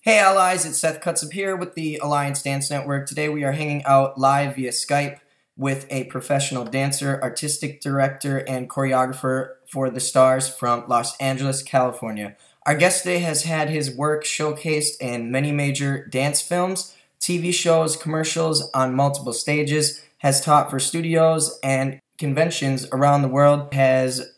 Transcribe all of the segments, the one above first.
Hey allies, it's Seth Cutsop here with the Alliance Dance Network. Today we are hanging out live via Skype with a professional dancer, artistic director, and choreographer for the Stars from Los Angeles, California. Our guest today has had his work showcased in many major dance films, TV shows, commercials on multiple stages, has taught for studios and conventions around the world, has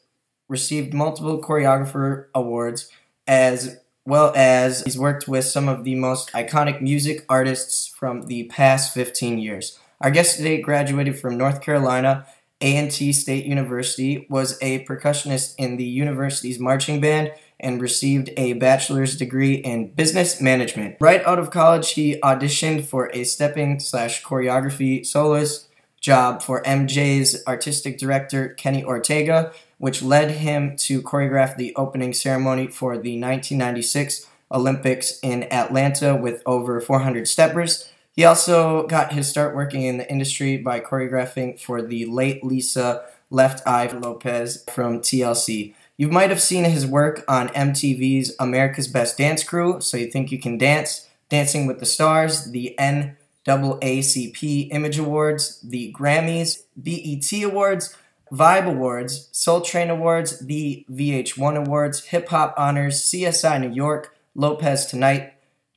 received multiple choreographer awards, as well as he's worked with some of the most iconic music artists from the past 15 years. Our guest today graduated from North Carolina A&T State University, was a percussionist in the university's marching band, and received a bachelor's degree in business management. Right out of college, he auditioned for a stepping/choreography soloist job for MJ's artistic director, Kenny Ortega, which led him to choreograph the opening ceremony for the 1996 Olympics in Atlanta with over 400 steppers. He also got his start working in the industry by choreographing for the late Lisa Left Eye Lopez from TLC. You might have seen his work on MTV's America's Best Dance Crew, So You Think You Can Dance, Dancing with the Stars, the NAACP Image Awards, the Grammys, BET Awards, Vibe Awards, Soul Train Awards, the VH1 Awards, Hip Hop Honors, CSI New York, Lopez Tonight,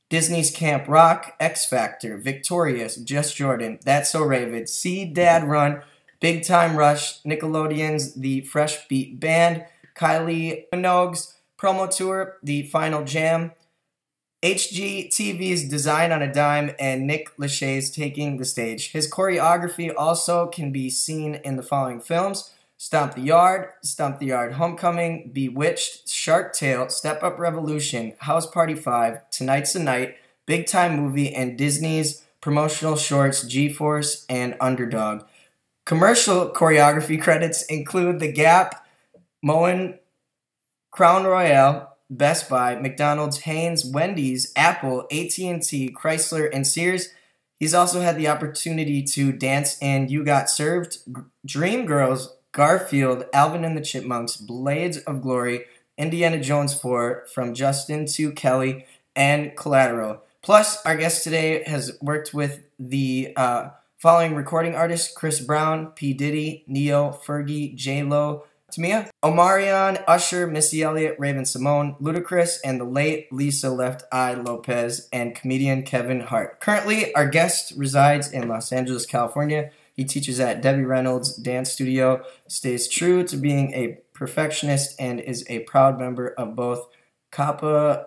Disney's Camp Rock, X Factor, Victorious, Just Jordan, That's So Raven, See Dad Run, Big Time Rush, Nickelodeon's The Fresh Beat Band, Kylie Minogue's Promo Tour, The Final Jam, HGTV's Design on a Dime, and Nick Lachey's Taking the Stage. His choreography also can be seen in the following films: Stomp the Yard, Homecoming, Bewitched, Shark Tale, Step Up Revolution, House Party 5, Tonight's the Night, Big Time Movie, and Disney's promotional shorts G-Force and Underdog. Commercial choreography credits include The Gap, Moen, Crown Royale, Best Buy, McDonald's, Hanes, Wendy's, Apple, AT&T, Chrysler, and Sears. He's also had the opportunity to dance in You Got Served, Dreamgirls, Garfield, Alvin and the Chipmunks, Blades of Glory, Indiana Jones 4, From Justin to Kelly, and Collateral. Plus, our guest today has worked with the following recording artists: Chris Brown, P. Diddy, Neo, Fergie, J-Lo, Tamia, Omarion, Usher, Missy Elliott, Raven-Symoné, Ludacris, and the late Lisa Left Eye Lopez, and comedian Kevin Hart. Currently, our guest resides in Los Angeles, California. He teaches at Debbie Reynolds Dance Studio, stays true to being a perfectionist, and is a proud member of both Kappa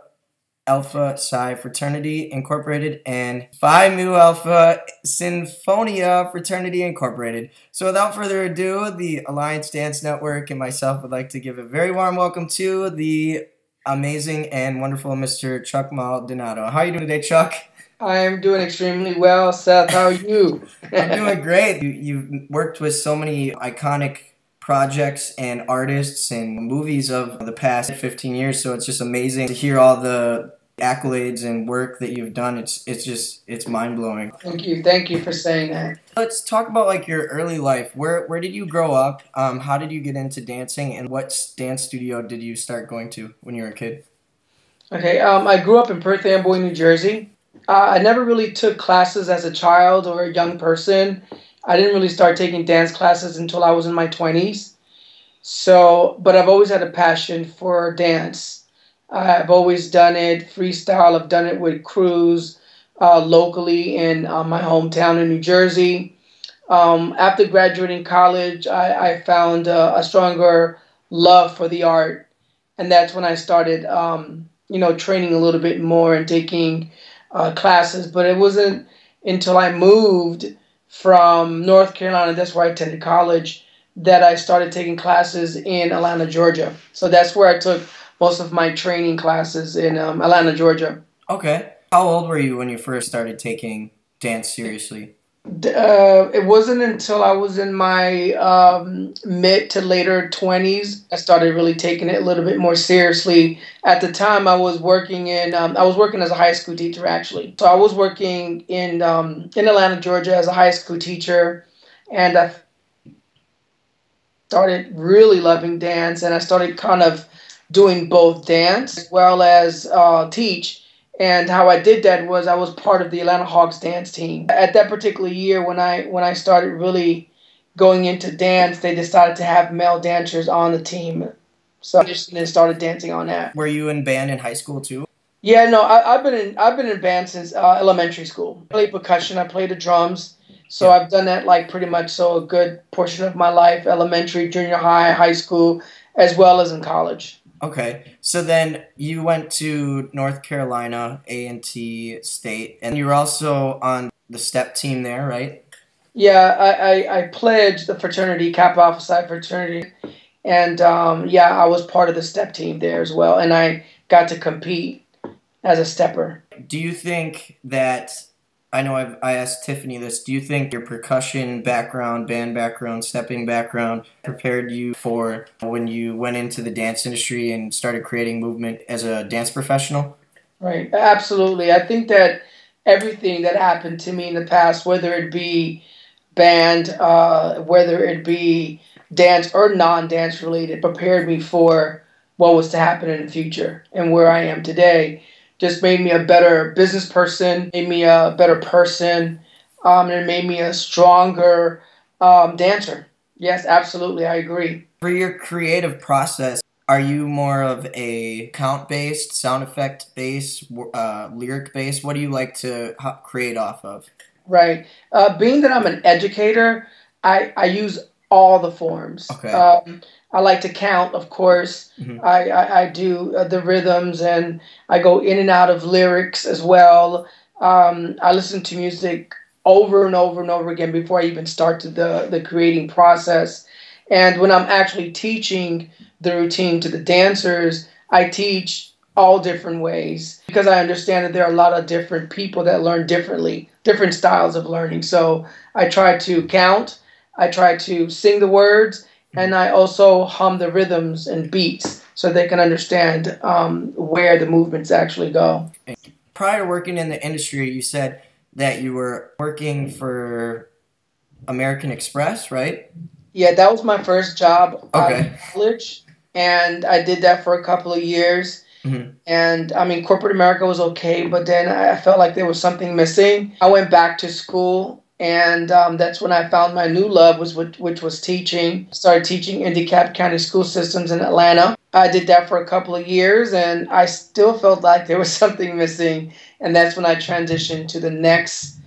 Alpha Psi Fraternity Incorporated and Phi Mu Alpha Sinfonia Fraternity Incorporated. So without further ado, the Alliance Dance Network and myself would like to give a very warm welcome to the amazing and wonderful Mr. Chuck Maldonado. How are you doing today, Chuck? I am doing extremely well, Seth. How are you? I'm doing great. You've worked with so many iconic projects and artists and movies of the past 15 years, so it's just amazing to hear all the accolades and work that you've done. It's mind-blowing. Thank you for saying that. Let's talk about like your early life. Where did you grow up? How did you get into dancing, and what dance studio did you start going to when you were a kid? Okay, I grew up in Perth Amboy, New Jersey. I never really took classes as a child or a young person. I didn't really start taking dance classes until I was in my 20s. But I've always had a passion for dance. I've always done it freestyle. I've done it with crews locally in my hometown in New Jersey. After graduating college, I found a stronger love for the art. And that's when I started, training a little bit more and taking classes. But it wasn't until I moved from North Carolina, that's where I attended college, that I started taking classes in Atlanta, Georgia. So that's where I took most of my training classes, in Atlanta, Georgia. Okay. How old were you when you first started taking dance seriously? It wasn't until I was in my mid to later 20s I started really taking it a little bit more seriously. At the time, I was working as a high school teacher, actually. So I was working in Atlanta, Georgia, as a high school teacher, and I started really loving dance, and I started kind of doing both dance as well as teach And how I did that was I was part of the Atlanta Hawks dance team. At that particular year, when I started really going into dance, they decided to have male dancers on the team. So I just then started dancing on that. Were you in band in high school too? Yeah, no, I've been in band since elementary school. I played percussion. I played the drums. So Yeah. I've done that like pretty much so a good portion of my life, elementary, junior high, high school, as well as in college. Okay, so then you went to North Carolina A&T State, and you were also on the step team there, right? Yeah, I pledged the fraternity, Kappa Alpha Psi fraternity, and yeah, I was part of the step team there as well, and I got to compete as a stepper. Do you think that, I know I asked Tiffany this, do you think your percussion background, band background, stepping background prepared you for when you went into the dance industry and started creating movement as a dance professional? Right, absolutely. I think that everything that happened to me in the past, whether it be band, whether it be dance or non-dance related, prepared me for what was to happen in the future and where I am today. Just made me a better business person, made me a better person, and it made me a stronger dancer. Yes, absolutely, I agree. For your creative process, are you more of a count-based, sound effect-based, lyric-based? What do you like to create off of? Right. Being that I'm an educator, I use all the forms. Okay. I like to count, of course. Hmm. I do the rhythms and I go in and out of lyrics as well. I listen to music over and over and over again before I even start the creating process. And when I'm actually teaching the routine to the dancers, I teach all different ways because I understand that there are a lot of different people that learn differently, different styles of learning. So I try to count, I try to sing the words, and I also hum the rhythms and beats so they can understand where the movements actually go. Prior to working in the industry, you said that you were working for American Express, right? Yeah, that was my first job out of Okay. college, and I did that for a couple of years. Hmm. And I mean, corporate America was okay, but then I felt like there was something missing. I went back to school, and that's when I found my new love, which was teaching. Started teaching in DeKalb County school systems in Atlanta. I did that for a couple of years, and I still felt like there was something missing. And that's when I transitioned to the next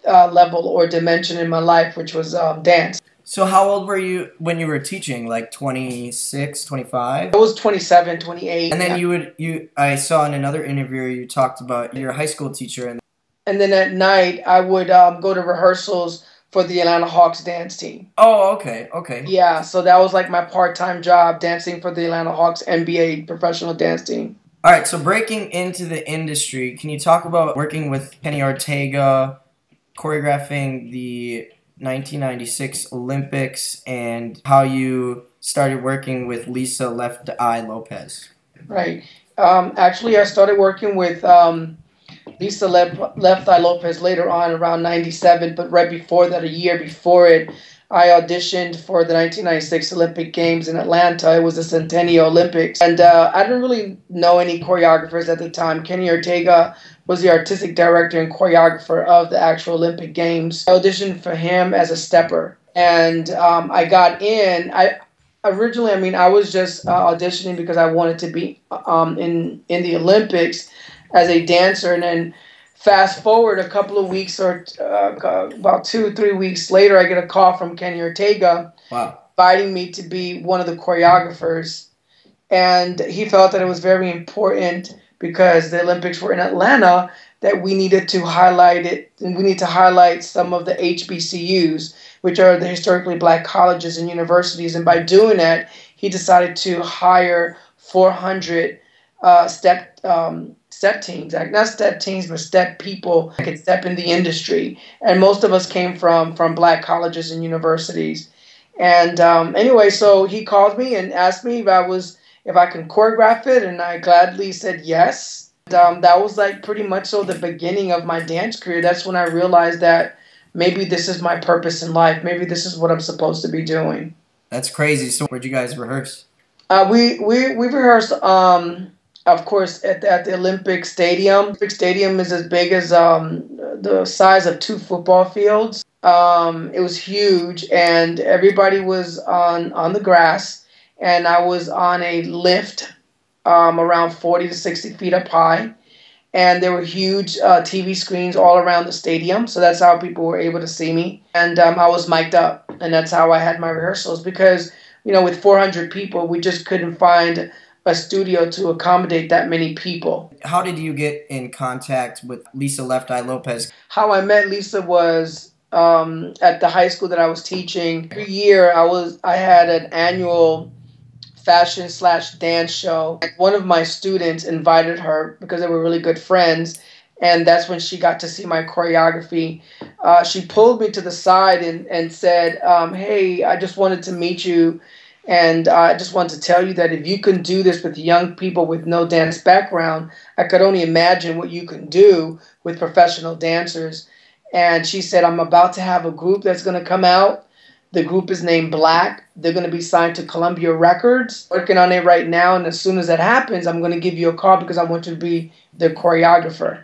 level or dimension in my life, which was dance. So how old were you when you were teaching? Like 26, I 25? was 27, 28. And then Yeah. I saw in another interview you talked about your high school teacher. And And then at night, I would go to rehearsals for the Atlanta Hawks dance team. oh, okay, okay. Yeah, so that was like my part-time job, dancing for the Atlanta Hawks NBA professional dance team. All right, so breaking into the industry, can you talk about working with Kenny Ortega, choreographing the 1996 Olympics, and how you started working with Lisa Left Eye Lopez? Right. Actually, I started working with Lisa Left Eye Lopez later on around 97, but right before that, a year before it, I auditioned for the 1996 Olympic Games in Atlanta. It was the Centennial Olympics. And I didn't really know any choreographers at the time. Kenny Ortega was the artistic director and choreographer of the actual Olympic Games. I auditioned for him as a stepper. And I got in. Originally, I mean, I was just auditioning because I wanted to be in the Olympics as a dancer, and then fast forward a couple of weeks or about 2 3 weeks later, I get a call from Kenny Ortega Wow. inviting me to be one of the choreographers, and he felt that it was very important because the Olympics were in Atlanta that we needed to highlight it, and we need to highlight some of the HBCUs, which are the historically black colleges and universities. And by doing that, he decided to hire 400 step teams, like not step teams, but step people that could step in the industry. And most of us came from black colleges and universities. And anyway, so he called me and asked me if I can choreograph it, and I gladly said yes. And, that was like pretty much so the beginning of my dance career. That's when I realized that maybe this is my purpose in life. Maybe this is what I'm supposed to be doing. That's crazy. So where'd you guys rehearse? We rehearsed of course, at the Olympic Stadium. Olympic Stadium is as big as the size of 2 football fields. It was huge, and everybody was on the grass, and I was on a lift around 40 to 60 feet up high. And there were huge TV screens all around the stadium, so that's how people were able to see me. And I was mic'd up, and that's how I had my rehearsals because, with 400 people, we just couldn't find a studio to accommodate that many people. How did you get in contact with Lisa Left Eye Lopez? How I met Lisa was at the high school that I was teaching. Every year I had an annual fashion/dance show. One of my students invited her because they were really good friends, and that's when she got to see my choreography. She pulled me to the side and said, hey, I just wanted to meet you, and I just wanted to tell you that if you can do this with young people with no dance background, I could only imagine what you can do with professional dancers. And she said, I'm about to have a group that's going to come out. The group is named Black. They're going to be signed to Columbia Records. Working on it right now, and as soon as that happens, I'm going to give you a call because I want you to be the choreographer.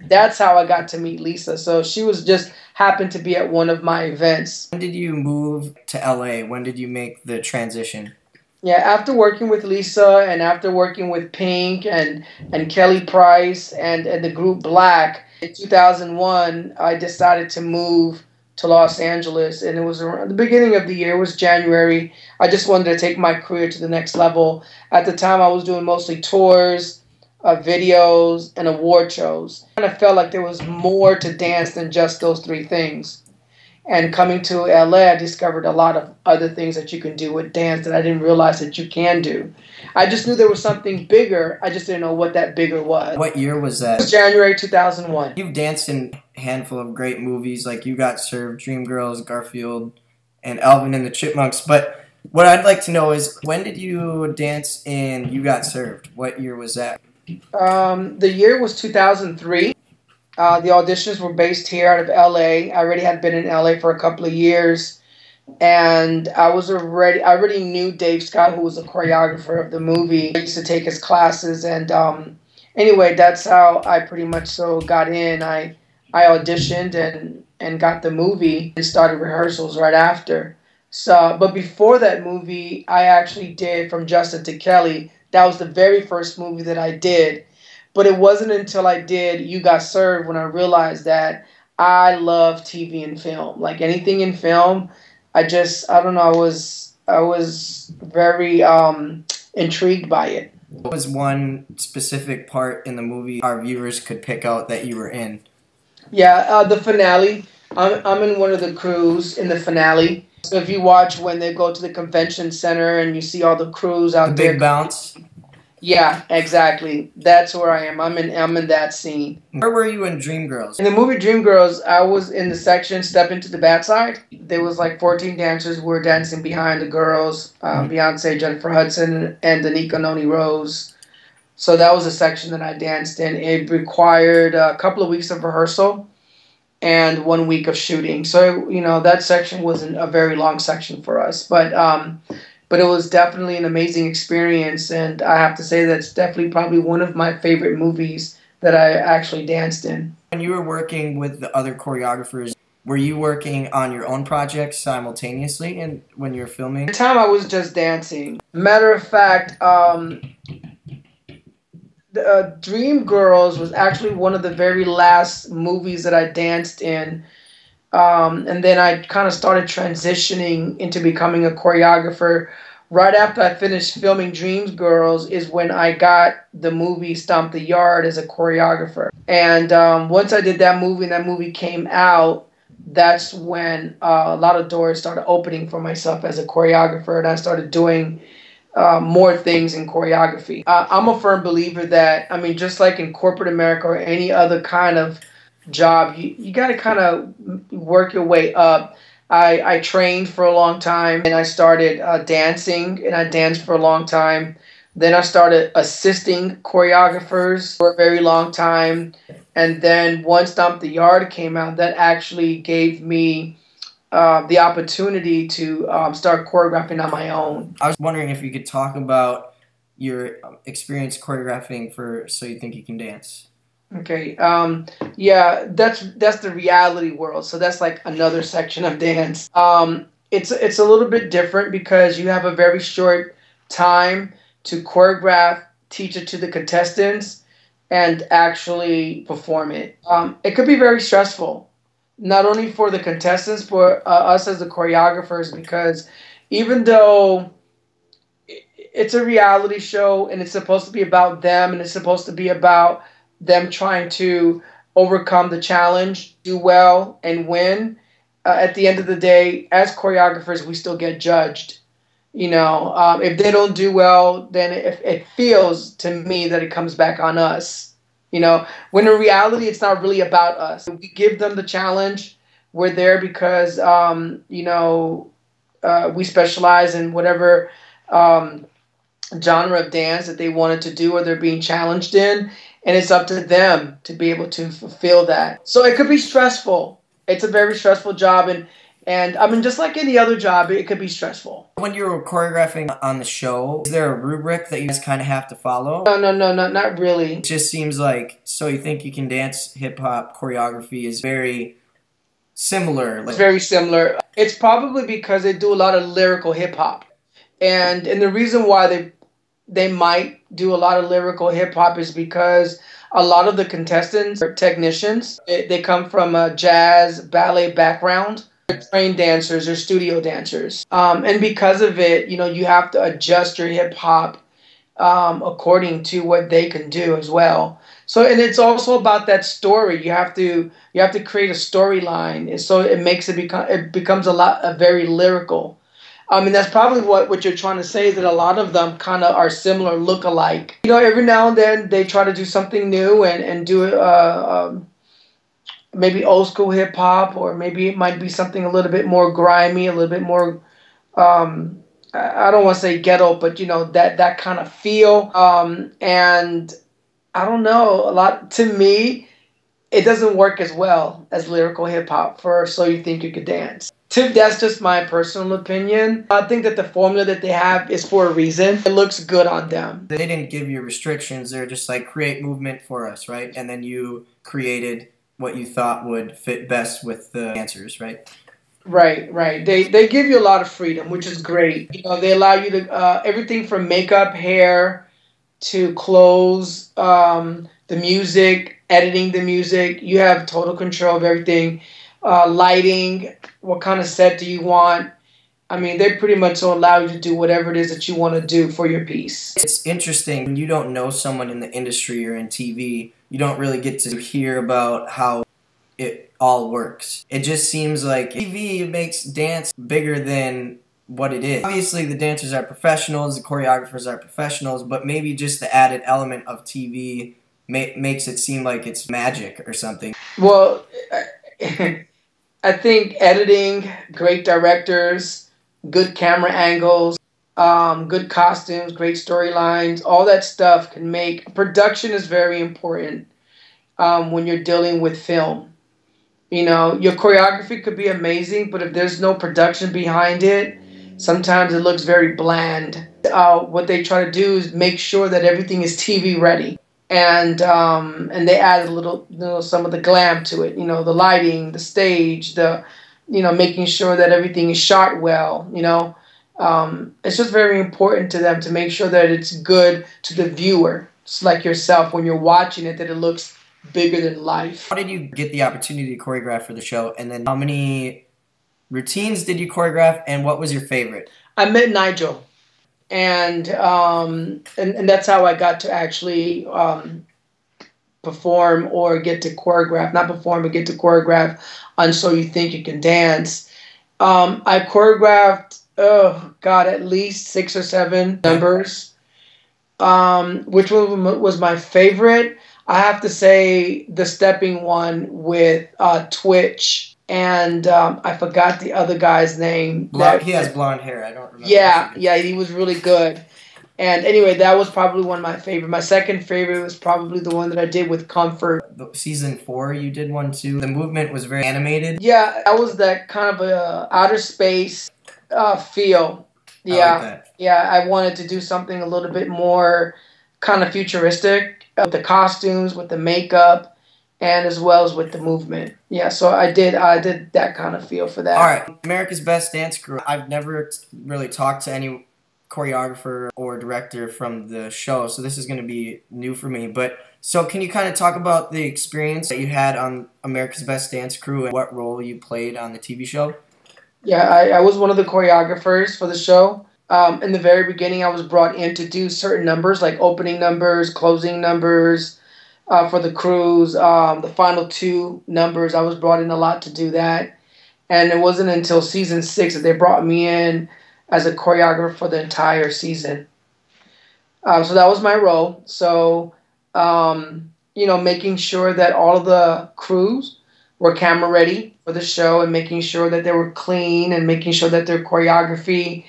That's how I got to meet Lisa. So she was just happened to be at one of my events. When did you move to LA? When did you make the transition? Yeah, after working with Lisa and after working with Pink and Kelly Price and the group Black, in 2001, I decided to move to Los Angeles, and it was around the beginning of the year. It was January. I just wanted to take my career to the next level. At the time, I was doing mostly tours, videos, and award shows. I kind of felt like there was more to dance than just those 3 things. And coming to LA, I discovered a lot of other things that you can do with dance that I didn't realize that you can do. I just knew there was something bigger. I just didn't know what that bigger was. What year was that? It was January 2001. You've danced in a handful of great movies like You Got Served, Dreamgirls, Garfield, and Alvin and the Chipmunks. But what I'd like to know is, when did you dance in You Got Served? What year was that? The year was 2003. The auditions were based here out of LA. I already had been in LA for a couple of years, and I already knew Dave Scott, who was the choreographer of the movie. I used to take his classes, and anyway, that's how I pretty much got in. I auditioned and got the movie and started rehearsals right after. So, but before that movie, I actually did From Justin to Kelly. That was the very first movie that I did. But it wasn't until I did You Got Served when I realized that I love TV and film. Like anything in film, I don't know, I was very intrigued by it. What was one specific part in the movie our viewers could pick out that you were in? Yeah, the finale. I'm in one of the crews in the finale. So if you watch when they go to the convention center and you see all the crews out there. The big bounce? Yeah, exactly. That's where I am. I'm in that scene. Where were you in Dreamgirls? In the movie Dreamgirls, I was in the section Step Into the Bad Side. There was like 14 dancers who were dancing behind the girls, Beyonce, Jennifer Hudson, and Danica Noni Rose. So that was a section that I danced in. It required a couple of weeks of rehearsal and 1 week of shooting. So, that section wasn't a very long section for us. But it was definitely an amazing experience, and I have to say that's definitely probably one of my favorite movies that I actually danced in. When you were working with the other choreographers, were you working on your own projects simultaneously and when you were filming? At the time, I was just dancing. Matter of fact, Dreamgirls was actually one of the very last movies that I danced in. And then I kind of started transitioning into becoming a choreographer. Right after I finished filming Dreamgirls is when I got the movie Stomp the Yard as a choreographer. And once I did that movie and that movie came out, that's when a lot of doors started opening for myself as a choreographer, and I started doing more things in choreography. I'm a firm believer that, just like in corporate America or any other kind of job, you got to kind of work your way up. I trained for a long time, and I started dancing, and I danced for a long time. Then I started assisting choreographers for a very long time. And then once Stomp the Yard came out, that actually gave me the opportunity to start choreographing on my own. I was wondering if you could talk about your experience choreographing for So You Think You Can Dance? Okay. Yeah, that's the reality world. So that's like another section of dance. It's a little bit different because you have a very short time to choreograph, teach it to the contestants, and actually perform it. It could be very stressful, not only for the contestants, but us as the choreographers, because even though it's a reality show and it's supposed to be about them and it's supposed to be about them trying to overcome the challenge, do well, and win. At the end of the day, as choreographers, we still get judged. If they don't do well, then it feels to me that it comes back on us. When in reality, it's not really about us. We give them the challenge. We're there because, we specialize in whatever genre of dance that they wanted to do or they're being challenged in, and it's up to them to be able to fulfill that. So it could be stressful. It's a very stressful job, and I mean, just like any other job, it could be stressful. When you're choreographing on the show, is there a rubric that you guys kind of have to follow? No, not really. It just seems like So You Think You Can Dance hip-hop choreography is very similar. It's very similar. It's probably because they do a lot of lyrical hip-hop. And the reason why they might do a lot of lyrical hip-hop is because a lot of the contestants are technicians. They come from a jazz, ballet background. They're trained dancers or studio dancers. And because of it, you have to adjust your hip-hop according to what they can do as well. So, and it's also about that story. You have to create a storyline, and so it becomes a very lyrical. I mean, that's probably what you're trying to say, is that a lot of them kind of are similar, look alike. Every now and then they try to do something new and do maybe old school hip hop, or maybe it might be something a little bit more grimy, a little bit more, I don't want to say ghetto, but that kind of feel. And I don't know, to me, it doesn't work as well as lyrical hip hop for So You Think You Could Dance. That's just my personal opinion. I think that the formula that they have is for a reason. It looks good on them. They didn't give you restrictions. They're just like, create movement for us, right? And then you created what you thought would fit best with the dancers, right? Right. They give you a lot of freedom, which is great. They allow you to everything from makeup, hair, to clothes, the music, editing the music. You have total control of everything. Lighting, what kind of set do you want? I mean, they pretty much will allow you to do whatever it is that you want to do for your piece. It's interesting, when you don't know someone in the industry or in TV, you don't really get to hear about how it all works. It just seems like TV makes dance bigger than what it is. Obviously, the dancers are professionals, the choreographers are professionals, but maybe just the added element of TV makes it seem like it's magic or something. Well, I think editing, great directors, good camera angles, good costumes, great storylines, all that stuff can make... Production is very important when you're dealing with film. Your choreography could be amazing, but if there's no production behind it, sometimes it looks very bland. What they try to do is make sure that everything is TV ready. And they add a little, some of the glam to it, the lighting, the stage, making sure that everything is shot well, it's just very important to them to make sure that it's good to the viewer. It's like yourself, when you're watching it, that it looks bigger than life. How did you get the opportunity to choreograph for the show, and then how many routines did you choreograph, and what was your favorite? I met Nigel. And that's how I got to actually perform or get to choreograph. Not perform, but get to choreograph on So You Think You Can Dance. I choreographed, at least 6 or 7 numbers. Which one was my favorite? I have to say the stepping one with Twitch. And I forgot the other guy's name. He has blonde hair. I don't remember. Yeah, he was really good. And anyway, that was probably one of my favorite. My second favorite was probably the one that I did with Comfort. Season 4, you did one too. The movement was very animated. Yeah, that was that kind of a outer space feel. I like Yeah, that. yeah. I wanted to do something a little bit more kind of futuristic with the costumes, with the makeup, and as well as with the movement. Yeah, so I did that kind of feel for All that. right, America's Best Dance Crew. I've never really talked to any choreographer or director from the show, so this is going to be new for me. But so, can you kind of talk about the experience that you had on America's Best Dance Crew and what role you played on the TV show? Yeah, I was one of the choreographers for the show. In the very beginning, I was brought in to do certain numbers like opening numbers, closing numbers for the crews. The final two numbers, I was brought in a lot to do that. And it wasn't until season 6 that they brought me in as a choreographer for the entire season. So that was my role. So, making sure that all of the crews were camera ready for the show and making sure that they were clean and making sure that their choreography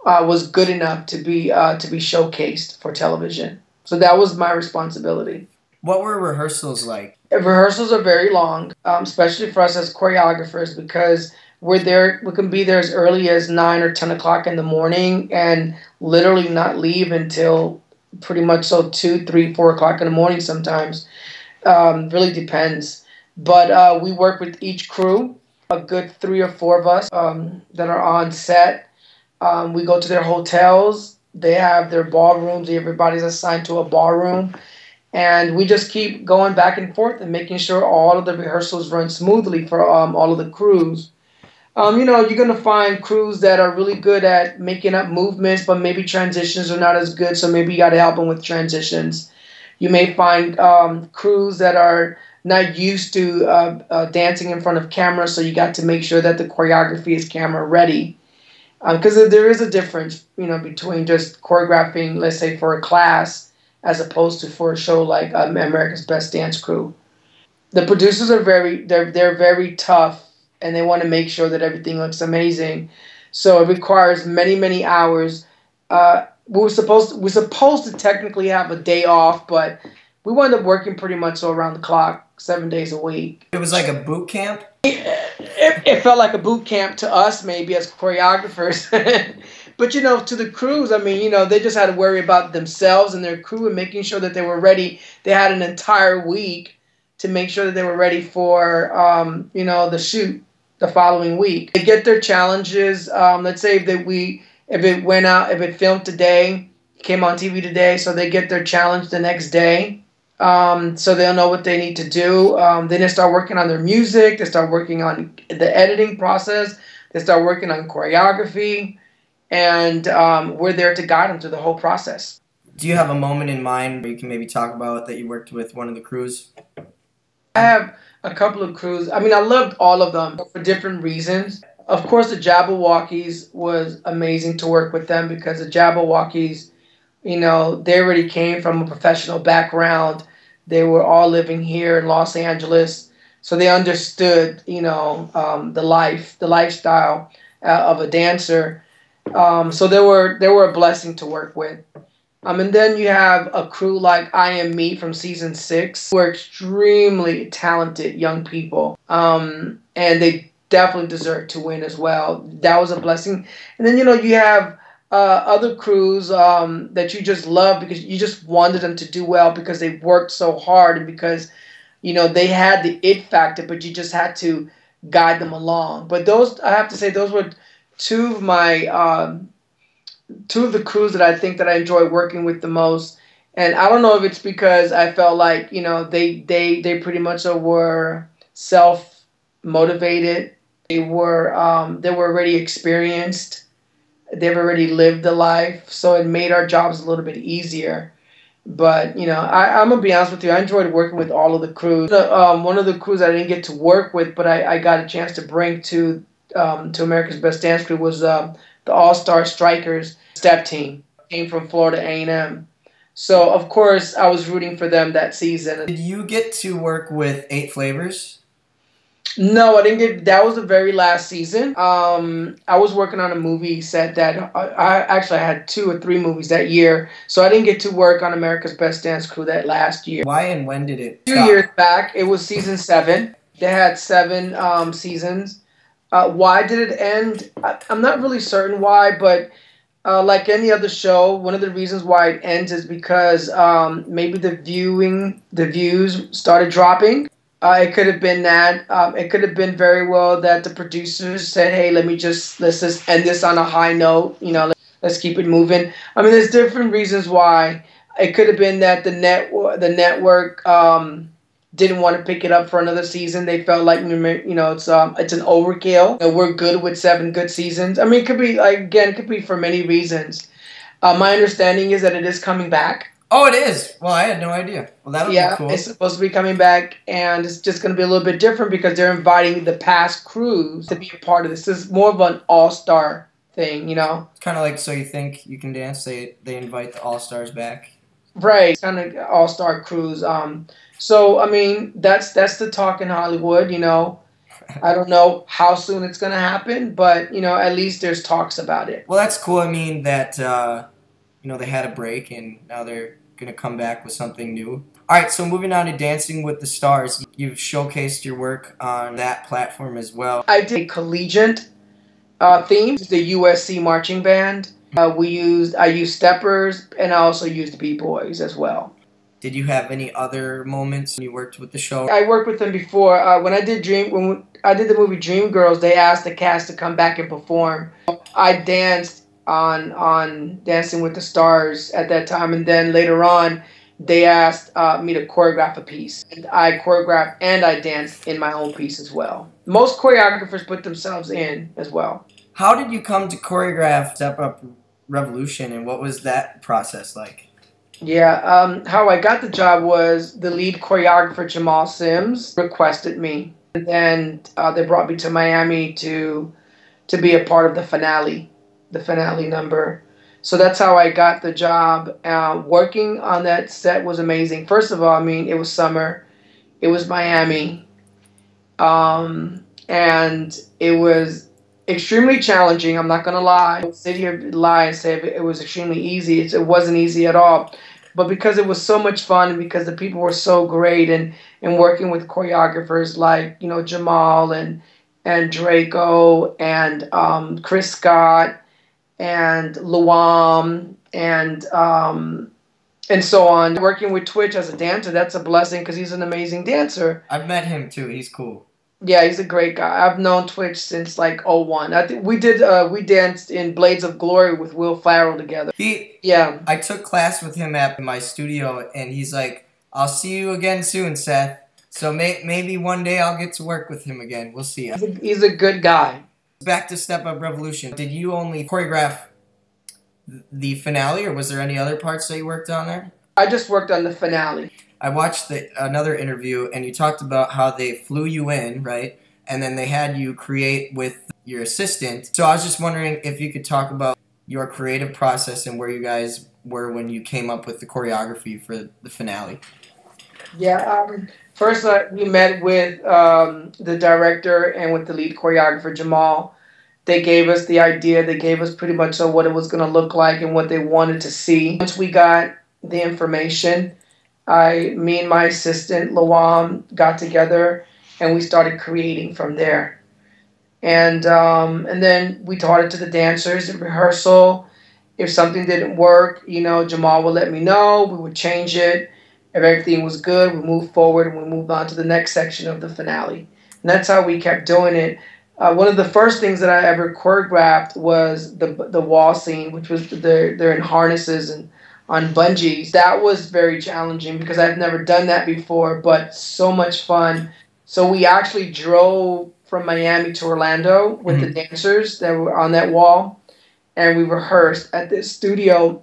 was good enough to be showcased for television. So that was my responsibility. What were rehearsals like? Rehearsals are very long, especially for us as choreographers, because we're there. We can be there as early as 9 or 10 o'clock in the morning, and literally not leave until pretty much so 2, 3, 4 o'clock in the morning. Sometimes, really depends. But we work with each crew, a good 3 or 4 of us that are on set. We go to their hotels. They have their ballrooms. Everybody's assigned to a ballroom and we just keep going back and forth and making sure all of the rehearsals run smoothly for all of the crews. You're going to find crews that are really good at making up movements, but maybe transitions are not as good, so maybe you got to help them with transitions. You may find crews that are not used to dancing in front of camera, so you got to make sure that the choreography is camera ready. Because there is a difference, between just choreographing, let's say, for a class as opposed to for a show like America's Best Dance Crew. The producers are they're very tough, and they want to make sure that everything looks amazing. So it requires many hours. We're supposed to technically have a day off, but we wound up working pretty much so around the clock, 7 days a week. It was like a boot camp? It felt like a boot camp to us, maybe as choreographers. But to the crews, I mean, they just had to worry about themselves and their crew and making sure that they were ready. They had an entire week to make sure that they were ready for, the shoot the following week. They get their challenges. Let's say if it went out, if it filmed today, came on TV today, so they get their challenge the next day. So they'll know what they need to do. Then they start working on their music. They start working on the editing process. They start working on choreography. And we're there to guide them through the whole process. Do you have a moment in mind where you can maybe talk about that you worked with one of the crews? I have a couple of crews. I mean, I loved all of them for different reasons. Of course, the Jabberwockies was amazing to work with them because the Jabberwockies, they already came from a professional background. They were all living here in Los Angeles. So they understood, the lifestyle of a dancer. So they were a blessing to work with. And then you have a crew like I Am Me from season 6, who are extremely talented young people. And they definitely deserve to win as well. That was a blessing. And then, you have other crews that you just love because you just wanted them to do well because they worked so hard and because, they had the it factor, but you just had to guide them along. But those, I have to say, those were two of the crews that I think that I enjoy working with the most. And I don't know if it's because I felt like they pretty much were self motivated. They were already experienced. They've already lived the life, so it made our jobs a little bit easier. But I'm gonna be honest with you. I enjoyed working with all of the crews. One of the crews I didn't get to work with, but I got a chance to bring to America's Best Dance Crew was the All-Star Strikers step team. Came from Florida A&M. So, of course, I was rooting for them that season. Did you get to work with 8 Flavors? No, I didn't get. That was the very last season. I was working on a movie set that I had 2 or 3 movies that year, so I didn't get to work on America's Best Dance Crew that last year. Why and when did it 2 stop? years back, it was season 7. They had 7 seasons. Why did it end? I'm not really certain why, but Like any other show, one of the reasons why it ends is because maybe the views started dropping. It could have been that. It could have been very well that the producers said, "Hey, let's just end this on a high note. Let's keep it moving." I mean, there's different reasons why. It could have been that the network didn't want to pick it up for another season. They felt like it's an overkill. We're good with 7 good seasons. I mean, it could be again, it could be for many reasons. My understanding is that it is coming back. Oh, it is. Well, I had no idea. Well, that'll be cool. It's supposed to be coming back, and it's just going to be a little bit different because they're inviting the past crews to be a part of this. This is more of an all-star thing, It's kind of like So You Think You Can Dance. They invite the all-stars back. Right, kind of all-star crews. So I mean, that's the talk in Hollywood. I don't know how soon it's going to happen, but at least there's talks about it. Well, that's cool. I mean that they had a break and now they're going to come back with something new. All right, so moving on to Dancing with the Stars. You've showcased your work on that platform as well. I did a collegiate theme, the USC marching band. I used steppers, and I also used b-boys as well. Did you have any other moments when you worked with the show? I worked with them before. When I did the movie Dreamgirls, they asked the cast to come back and perform. I danced on Dancing with the Stars at that time, and then later on, they asked me to choreograph a piece. And I choreographed and I danced in my own piece as well. Most choreographers put themselves in as well. How did you come to choreograph Step Up Revolution, and what was that process like? Yeah, how I got the job was the lead choreographer, Jamal Sims, requested me. And then they brought me to Miami to be a part of the finale number. So that's how I got the job. Working on that set was amazing. First of all, I mean, it was summer. It was Miami. And it was extremely challenging. I'm not going to lie. I will sit here and lie and say it was extremely easy. It wasn't easy at all. But because it was so much fun and because the people were so great and working with choreographers like, Jamal and Draco and Chris Scott and Luam and so on. Working with Twitch as a dancer, that's a blessing because he's an amazing dancer. I've met him too. He's cool. Yeah, he's a great guy. I've known Twitch since like '01. I think we danced in Blades of Glory with Will Farrell together. I took class with him at my studio, and he's like, "I'll see you again soon, Seth." So maybe one day I'll get to work with him again. We'll see. He's a good guy. Back to Step Up Revolution. Did you only choreograph the finale, or was there any other parts that you worked on there? I just worked on the finale. I watched another interview, and you talked about how they flew you in, right? And then they had you create with your assistant. So I was just wondering if you could talk about your creative process and where you guys were when you came up with the choreography for the finale. Yeah, first we met with the director and with the lead choreographer, Jamal. They gave us the idea. They gave us pretty much what it was going to look like and what they wanted to see. Once we got the information, me and my assistant, Luam, got together and we started creating from there. And then we taught it to the dancers in rehearsal. If something didn't work, Jamal would let me know. We would change it. If everything was good, we moved forward and we moved on to the next section of the finale. And that's how we kept doing it. One of the first things that I ever choreographed was the wall scene, which was they're in harnesses and on bungees. That was very challenging because I've never done that before, but so much fun. So we actually drove from Miami to Orlando with the dancers that were on that wall, and we rehearsed at this studio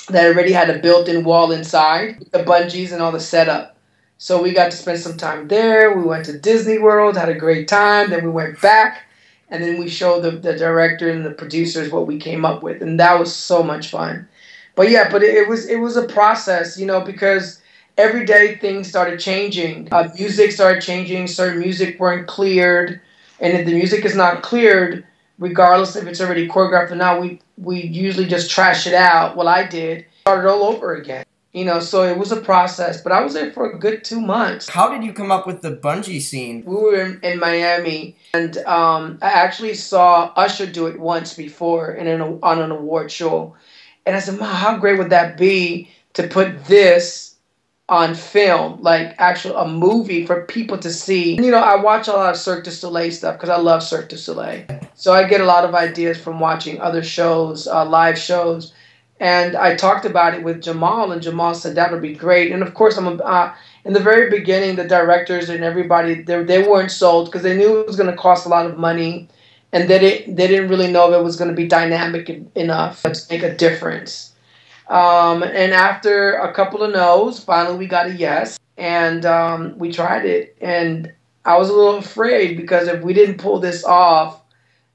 that already had a built-in wall inside, with the bungees and all the setup. So we got to spend some time there. We went to Disney World, had a great time. Then we went back, and then we showed the director and the producers what we came up with, and that was so much fun. But yeah, it was a process, because every day things started changing. Music started changing. Certain music weren't cleared, and if the music is not cleared, regardless if it's already choreographed or not, we usually just trash it out. Well, I did. Started all over again. So it was a process, but I was there for a good 2 months. How did you come up with the bungee scene? We were in Miami, and I actually saw Usher do it once before on an award show. And I said, "Ma, how great would that be to put this on film, like actual a movie for people to see?" And, I watch a lot of Cirque du Soleil stuff because I love Cirque du Soleil. So I get a lot of ideas from watching other shows, live shows. And I talked about it with Jamal, and Jamal said that would be great. And of course, in the very beginning, the directors and everybody, they weren't sold because they knew it was going to cost a lot of money, and they didn't really know if it was going to be dynamic enough to make a difference. And after a couple of no's, finally we got a yes, and we tried it. And I was a little afraid because if we didn't pull this off,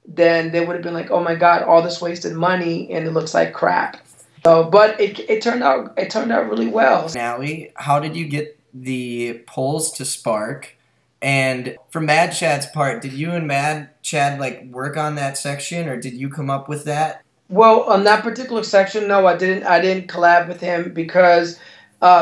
then they would have been like, "Oh my God, all this wasted money and it looks like crap." So, but it turned out really well. Finale, how did you get the polls to spark? And for Mad Chad's part, did you and Mad Chad like work on that section, or did you come up with that? Well, on that particular section, no, I didn't. I didn't collab with him because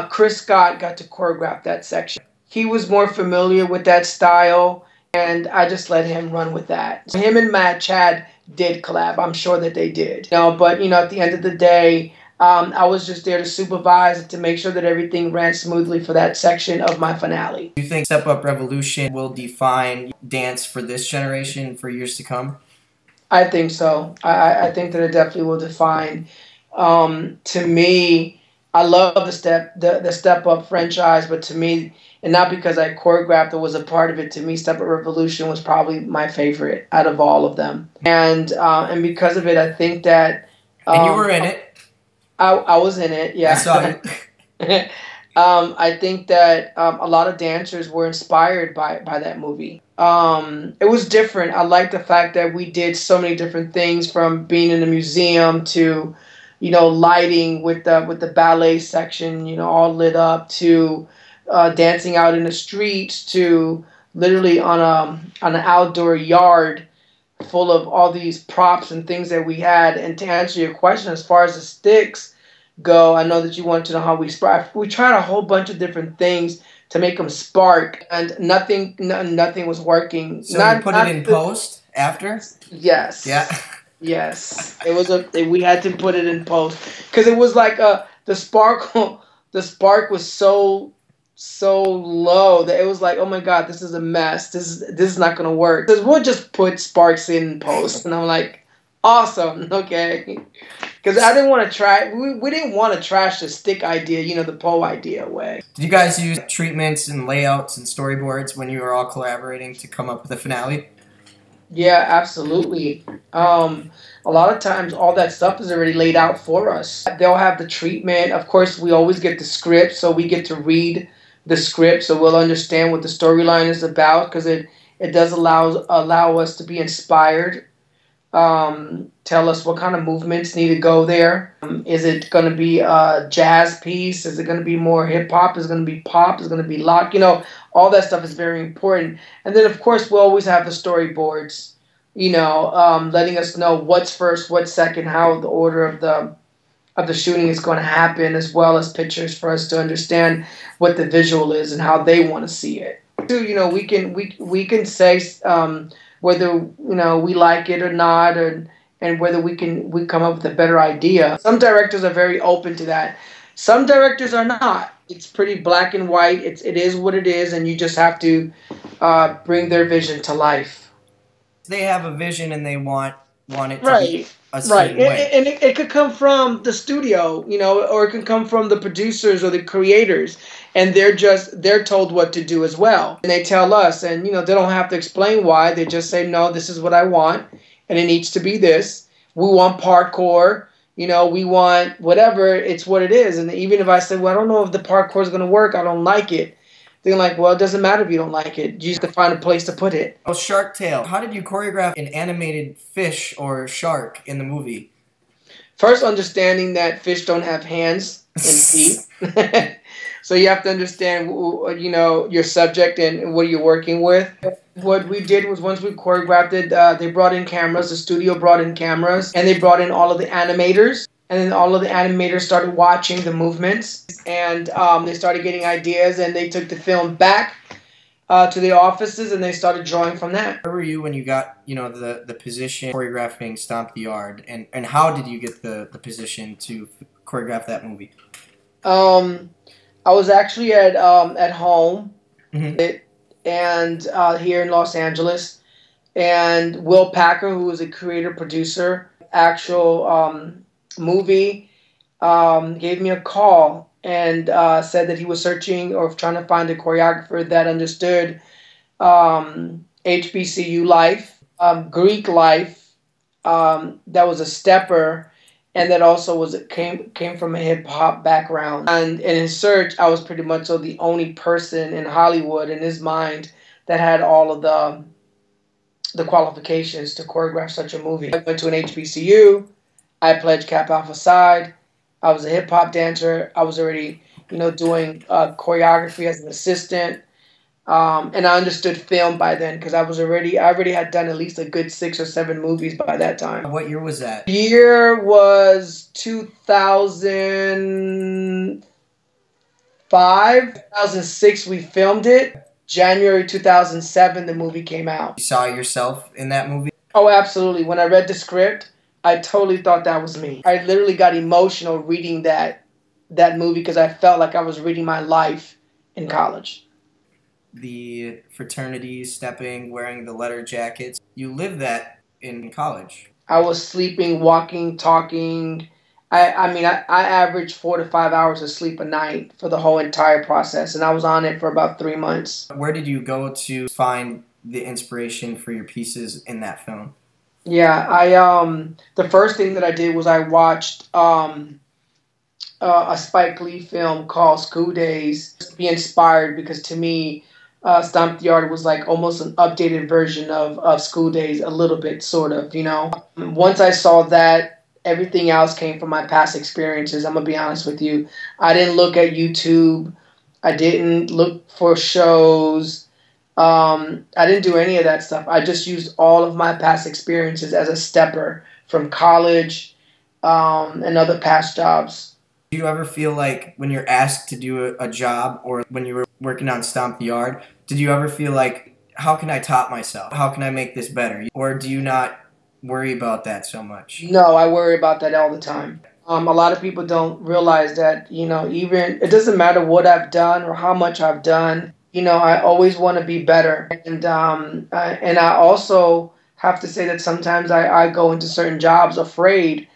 Chris Scott got to choreograph that section. He was more familiar with that style, and I just let him run with that. So him and Mad Chad did collab. I'm sure that they did. But at the end of the day, I was just there to supervise and to make sure that everything ran smoothly for that section of my finale. Do you think Step Up Revolution will define dance for this generation for years to come? I think so. I think that it definitely will define. To me, I love the Step Up franchise, but to me, and not because I choreographed or was a part of it, to me, Step Up Revolution was probably my favorite out of all of them. And because of it, I think that... and you were in it. I was in it, yeah. I saw it. I think that a lot of dancers were inspired by that movie. It was different. I like the fact that we did so many different things, from being in a museum to, lighting with the ballet section, all lit up, to dancing out in the streets, to literally on an outdoor yard full of all these props and things that we had. And to answer your question, as far as the sticks go, I know that you want to know how we spark. We tried a whole bunch of different things to make them spark, and nothing was working. So you put it in post after? Yes. Yeah. Yes. It was we had to put it in post because it was like the spark was so low that it was like, "Oh my God, this is a mess. This is not gonna work." Because we'll just put sparks in post, and I'm like, "Awesome, okay." Because I didn't want to try. We didn't want to trash the stick idea, the pole idea away. Did you guys use treatments and layouts and storyboards when you were all collaborating to come up with the finale? Yeah, absolutely. A lot of times, all that stuff is already laid out for us. They'll have the treatment. Of course, we always get the script, so we get to read the script, so we'll understand what the storyline is about, because it does allow us to be inspired. Tell us what kind of movements need to go there. Is it going to be a jazz piece? Is it going to be more hip-hop? Is it going to be pop? Is it going to be lock? All that stuff is very important. And then, of course, we'll always have the storyboards, letting us know what's first, what's second, how the order of the shooting is going to happen, as well as pictures for us to understand what the visual is and how they want to see it. We can say whether we like it or not, and whether we come up with a better idea. Some directors are very open to that. Some directors are not. It's pretty black and white. It is what it is, and you just have to bring their vision to life. They have a vision and they want it to be a certain way. And it could come from the studio, or it can come from the producers or the creators, and they're told what to do as well. And they tell us, and they don't have to explain why. They just say, "No, this is what I want, and it needs to be this. We want parkour. We want whatever. It's what it is." And even if I say, "Well, I don't know if the parkour is going to work. I don't like it," they're like, "Well, it doesn't matter if you don't like it. You just have to find a place to put it." Oh, Shark Tale. How did you choreograph an animated fish or shark in the movie? First, understanding that fish don't have hands and feet. So you have to understand, your subject and what you're working with. What we did was, once we choreographed it, they brought in cameras. The studio brought in cameras, and they brought in all of the animators. and then all of the animators started watching the movements, and they started getting ideas, and they took the film back to the offices, and they started drawing from that. Where were you when you got, the position choreographing Stomp the Yard, and how did you get the position to choreograph that movie? I was actually at home, Mm-hmm. and here in Los Angeles, and Will Packer, who was a creator producer, actual movie, gave me a call and said that he was searching or trying to find a choreographer that understood HBCU life, Greek life, that was a stepper, and that also came from a hip hop background. And in his search, I was pretty much the only person in Hollywood in his mind that had all of the qualifications to choreograph such a movie. I went to an HBCU. I pledged Kappa Alpha Psi. I was a hip hop dancer. I was already, doing choreography as an assistant. And I understood film by then because I already had done at least a good 6 or 7 movies by that time. What year was that? The year was 2005, 2006 we filmed it. January 2007 the movie came out. You saw yourself in that movie? Oh, absolutely. When I read the script, I totally thought that was me. I literally got emotional reading that movie because I felt like I was reading my life in college. The fraternities, stepping, wearing the letter jackets. You lived that in college. I was sleeping, walking, talking. I averaged 4 to 5 hours of sleep a night for the whole entire process, and I was on it for about 3 months. Where did you go to find the inspiration for your pieces in that film? Yeah, the first thing that I did was I watched a Spike Lee film called School Days. Be inspired because to me, Stomp the Yard was like almost an updated version of School Days, a little bit, sort of, Once I saw that, everything else came from my past experiences. I'm going to be honest with you. I didn't look at YouTube. I didn't look for shows. I didn't do any of that stuff. I just used all of my past experiences as a stepper from college and other past jobs. Do you ever feel like when you're asked to do a job or when you were working on Stomp the Yard, did you ever feel like, how can I top myself? How can I make this better? Or do you not worry about that so much? No, I worry about that all the time. A lot of people don't realize that, even it doesn't matter what I've done or how much I've done. I always want to be better. And I also have to say that sometimes I go into certain jobs afraid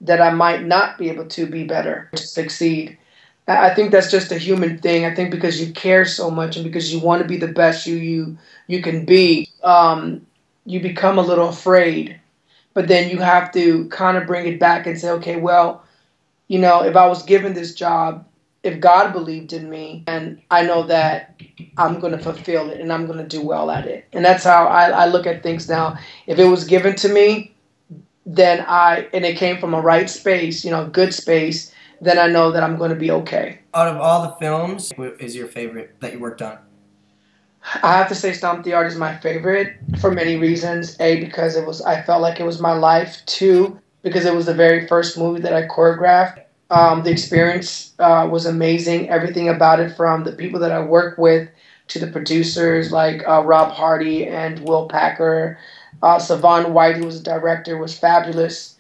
that I might not be able to be better, to succeed. I think that's just a human thing. I think because you care so much and because you want to be the best you can be, you become a little afraid. But then you have to kind of bring it back and say, okay, well, if I was given this job, if God believed in me, and I know that I'm going to fulfill it and I'm going to do well at it. And that's how I look at things now. If it was given to me, then and it came from a right space, good space, then I know that I'm going to be okay. Out of all the films, what is your favorite that you worked on? I have to say Stomp the Yard is my favorite for many reasons. A, because I felt like it was my life. 2, because it was the very first movie that I choreographed. The experience was amazing. Everything about it, from the people that I worked with to the producers like Rob Hardy and Will Packer. Savon White, who was the director, was fabulous.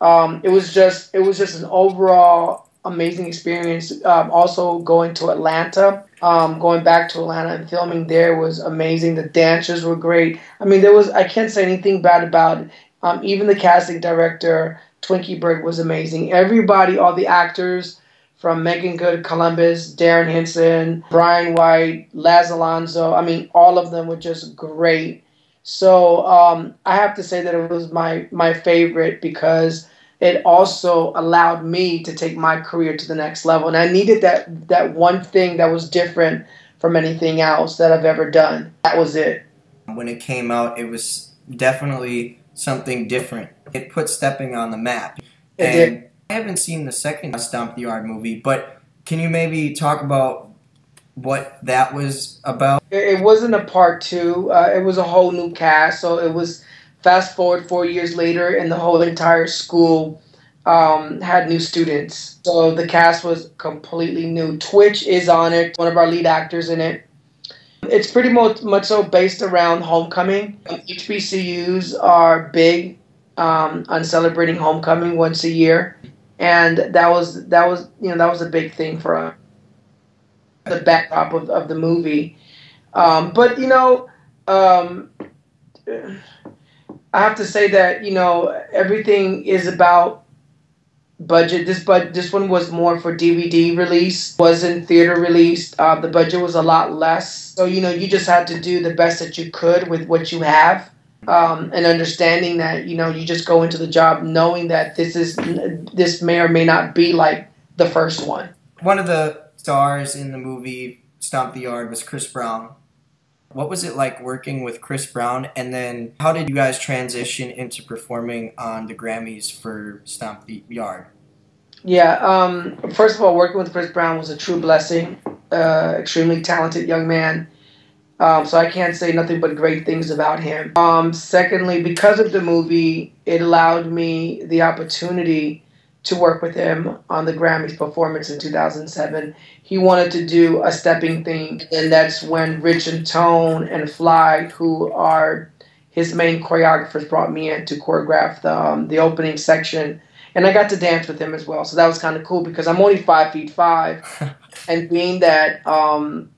It was just an overall amazing experience. Also going to Atlanta, going back to Atlanta and filming there was amazing. The dancers were great. I can't say anything bad about it. Even the casting director, Twinkie Bird, was amazing. Everybody, all the actors, from Megan Good, Columbus, Darren Henson, Brian White, Laz Alonso, all of them were just great. So I have to say that it was my favorite because it also allowed me to take my career to the next level. And I needed that one thing that was different from anything else that I've ever done. That was it. When it came out, it was definitely something different. It put stepping on the map. It did. I haven't seen the second Stomp the Yard movie, but can you maybe talk about what that was about? It wasn't a part 2. It was a whole new cast. So it was fast forward 4 years later, and the whole entire school had new students. So the cast was completely new. Twitch is on it, one of our lead actors in it. It's pretty much so based around homecoming. HBCUs are big on celebrating homecoming once a year, and that was a big thing for us. The backdrop of the movie, but I have to say that everything is about budget. This one was more for DVD release, wasn't theater released. The budget was a lot less, so you just had to do the best that you could with what you have, and understanding that you just go into the job knowing that this may or may not be like the first one. One of the stars in the movie Stomp the Yard was Chris Brown. What was it like working with Chris Brown, and then how did you guys transition into performing on the Grammys for Stomp the Yard? Yeah, first of all, working with Chris Brown was a true blessing. Extremely talented young man. So I can't say nothing but great things about him. Secondly, because of the movie, it allowed me the opportunity to work with him on the Grammys performance in 2007. He wanted to do a stepping theme, and that's when Rich and Tone and Fly, who are his main choreographers, brought me in to choreograph the opening section. And I got to dance with him as well, so that was kind of cool because I'm only 5'5", and being that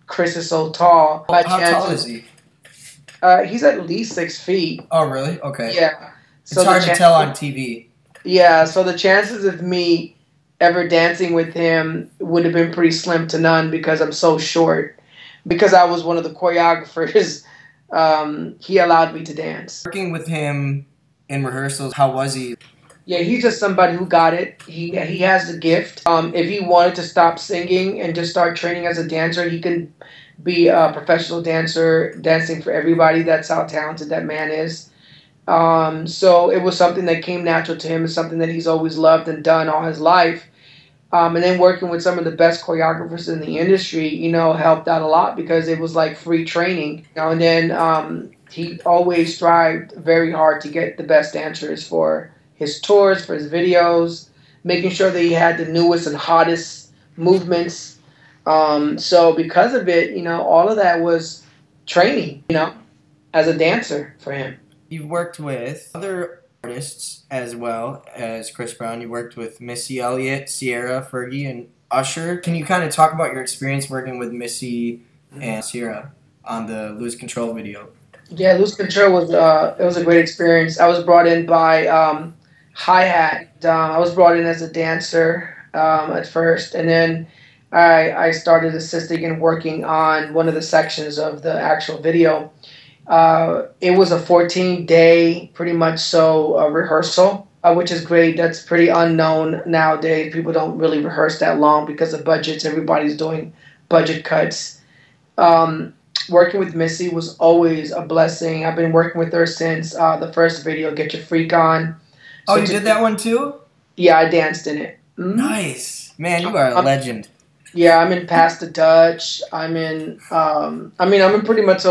Chris is so tall. How tall is he? He's at least 6 feet. Oh, really? Okay. Yeah. It's hard to tell on TV. Yeah, so the chances of me ever dancing with him would have been pretty slim to none because I'm so short. Because I was one of the choreographers, he allowed me to dance. Working with him in rehearsals, how was he? Yeah, he's just somebody who got it. He has the gift. If he wanted to stop singing and just start training as a dancer, he can be a professional dancer, dancing for everybody. That's how talented that man is. So it was something that came natural to him. It's something that he's always loved and done all his life. And then working with some of the best choreographers in the industry, helped out a lot because it was like free training. And then he always strived very hard to get the best dancers for his tours, for his videos, making sure that he had the newest and hottest movements. So because of it, all of that was training, as a dancer for him. You've worked with other artists as well as Chris Brown. You worked with Missy Elliott, Sierra, Fergie, and Usher. Can you kind of talk about your experience working with Missy and Sierra on the Lose Control video? Yeah, Lose Control was it was a great experience. I was brought in by Hi-Hat. I was brought in as a dancer at first, and then I started assisting and working on one of the sections of the actual video. It was a 14-day, pretty much so, rehearsal, which is great. That's pretty unknown nowadays. People don't really rehearse that long because of budgets. Everybody's doing budget cuts. Working with Missy was always a blessing. I've been working with her since the first video, Get Your Freak On. Oh, you did that one too? Yeah, I danced in it. Nice. Man, you are a legend. Yeah, I'm in Past the Dutch. I'm in I'm in pretty much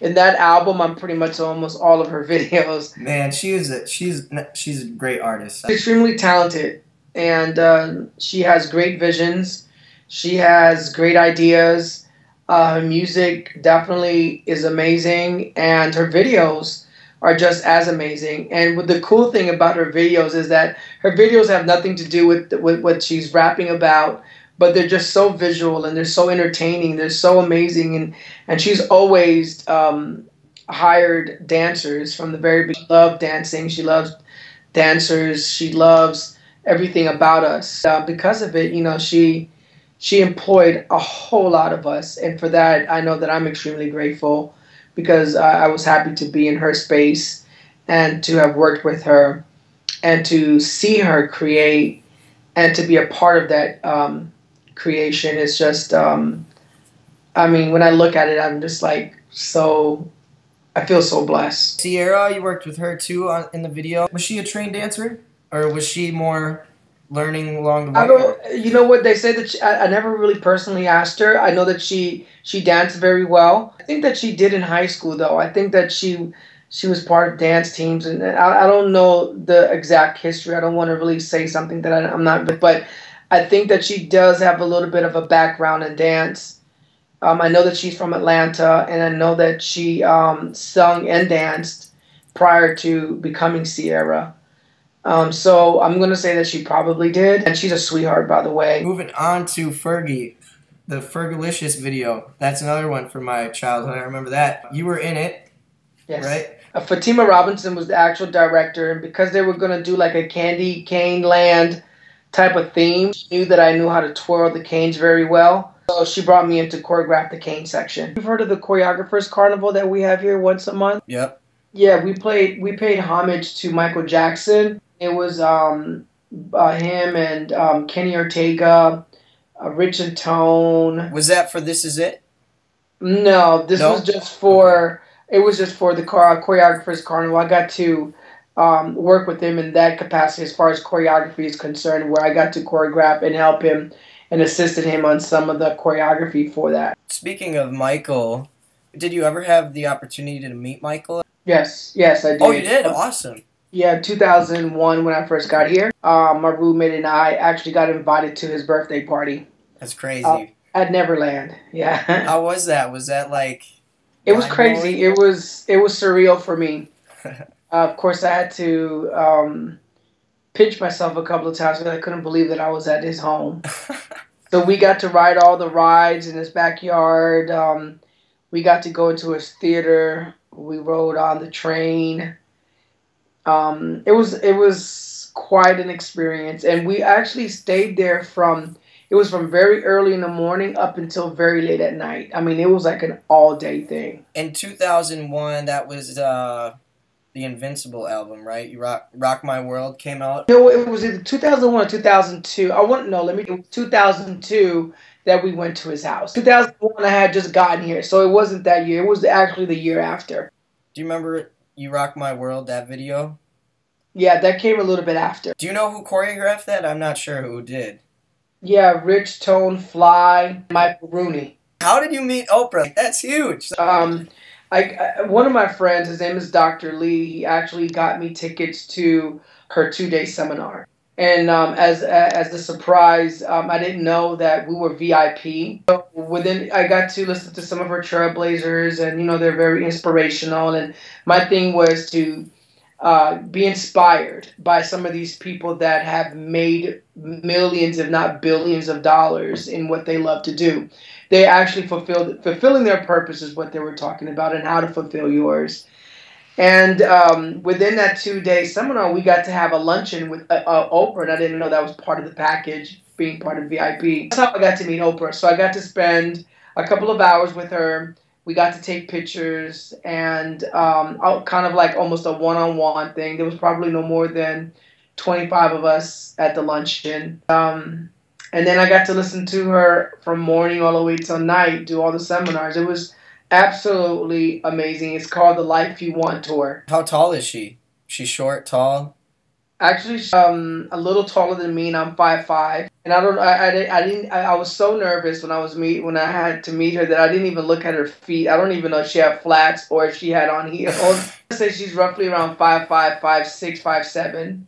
in that album. I'm pretty much almost all of her videos. Man, she's a great artist. She's extremely talented, and she has great visions. She has great ideas. Her music definitely is amazing, and her videos are just as amazing. And the cool thing about her videos is that her videos have nothing to do with what she's rapping about, but they're just so visual and they're so entertaining. They're so amazing, and she's always hired dancers from the very beginning. She loves dancing. She loves dancers. She loves everything about us. Because of it, she employed a whole lot of us, and for that, I know that I'm extremely grateful because I was happy to be in her space and to have worked with her and to see her create and to be a part of that creation. Is just, when I look at it, I'm just like I feel so blessed. Sierra, you worked with her too in the video. Was she a trained dancer, or was she more learning along the way? You know what, they say that I never really personally asked her. I know that she danced very well. I think that she did in high school, though. I think that she She was part of dance teams, and I don't know the exact history. I don't want to really say something that I'm not, but I think that she does have a little bit of a background in dance. I know that she's from Atlanta, and I know that she sung and danced prior to becoming Sierra. So I'm going to say that she probably did, and she's a sweetheart, by the way. Moving on to Fergie, the Fergalicious video. That's another one from my childhood. I remember that. You were in it, Yes. right? Fatima Robinson was the actual director, and because they were going to do like a candy cane land type of theme, she knew that I knew how to twirl the canes very well. So she brought me in to choreograph the cane section. You've heard of the Choreographers Carnival that we have here once a month? Yep. Yeah, we paid homage to Michael Jackson. It was him and Kenny Ortega, Richard Tone. Was that for This Is It? No, this was just for. It was just for the Choreographers Carnival. I got to work with him in that capacity as far as choreography is concerned, where I got to choreograph and help him and assisted him on some of the choreography for that. Speaking of Michael, did you ever have the opportunity to meet Michael? Yes, I did. Oh, you did? Awesome. Yeah, 2001 when I first got here, my roommate and I actually got invited to his birthday party. That's crazy. At Neverland. Yeah. How was that? Was that like? It was crazy. It was surreal for me. Of course, I had to pinch myself a couple of times because I couldn't believe that I was at his home. So we got to ride all the rides in his backyard. We got to go into his theater. We rode on the train. It was quite an experience, and we actually stayed there from very early in the morning up until very late at night. I mean, it was like an all-day thing. In 2001, that was the Invincible album, right? You Rock My World came out? No, it was either 2001 or 2002. It was 2002 that we went to his house. 2001, I had just gotten here, so it wasn't that year. It was actually the year after. Do you remember You Rock My World, that video? Yeah, that came a little bit after. Do you know who choreographed that? I'm not sure who did. Yeah, Rich, Tone, Fly, Michael Rooney. How did you meet Oprah? That's huge. One of my friends, his name is Dr. Lee. He actually got me tickets to her 2-day seminar. And as a surprise, I didn't know that we were VIP. So I got to listen to some of her trailblazers, and they're very inspirational. And my thing was to be inspired by some of these people that have made millions, if not billions, of dollars in what they love to do. They actually fulfilling their purpose is what they were talking about, and how to fulfill yours. And within that 2-day seminar, we got to have a luncheon with Oprah, and I didn't know that was part of the package, being part of VIP. That's how I got to meet Oprah. So I got to spend a couple of hours with her. We got to take pictures, and kind of like almost a one-on-one thing. There was probably no more than 25 of us at the luncheon. And then I got to listen to her from morning all the way till night, do all the seminars. It was absolutely amazing. It's called the Life You Want Tour. How tall is she? She's short, tall? Actually, a little taller than me, and I'm 5'5". And I was so nervous when I had to meet her that I didn't even look at her feet. I don't even know if she had flats or if she had on heels. I'd say she's roughly around 5'5", 5'6",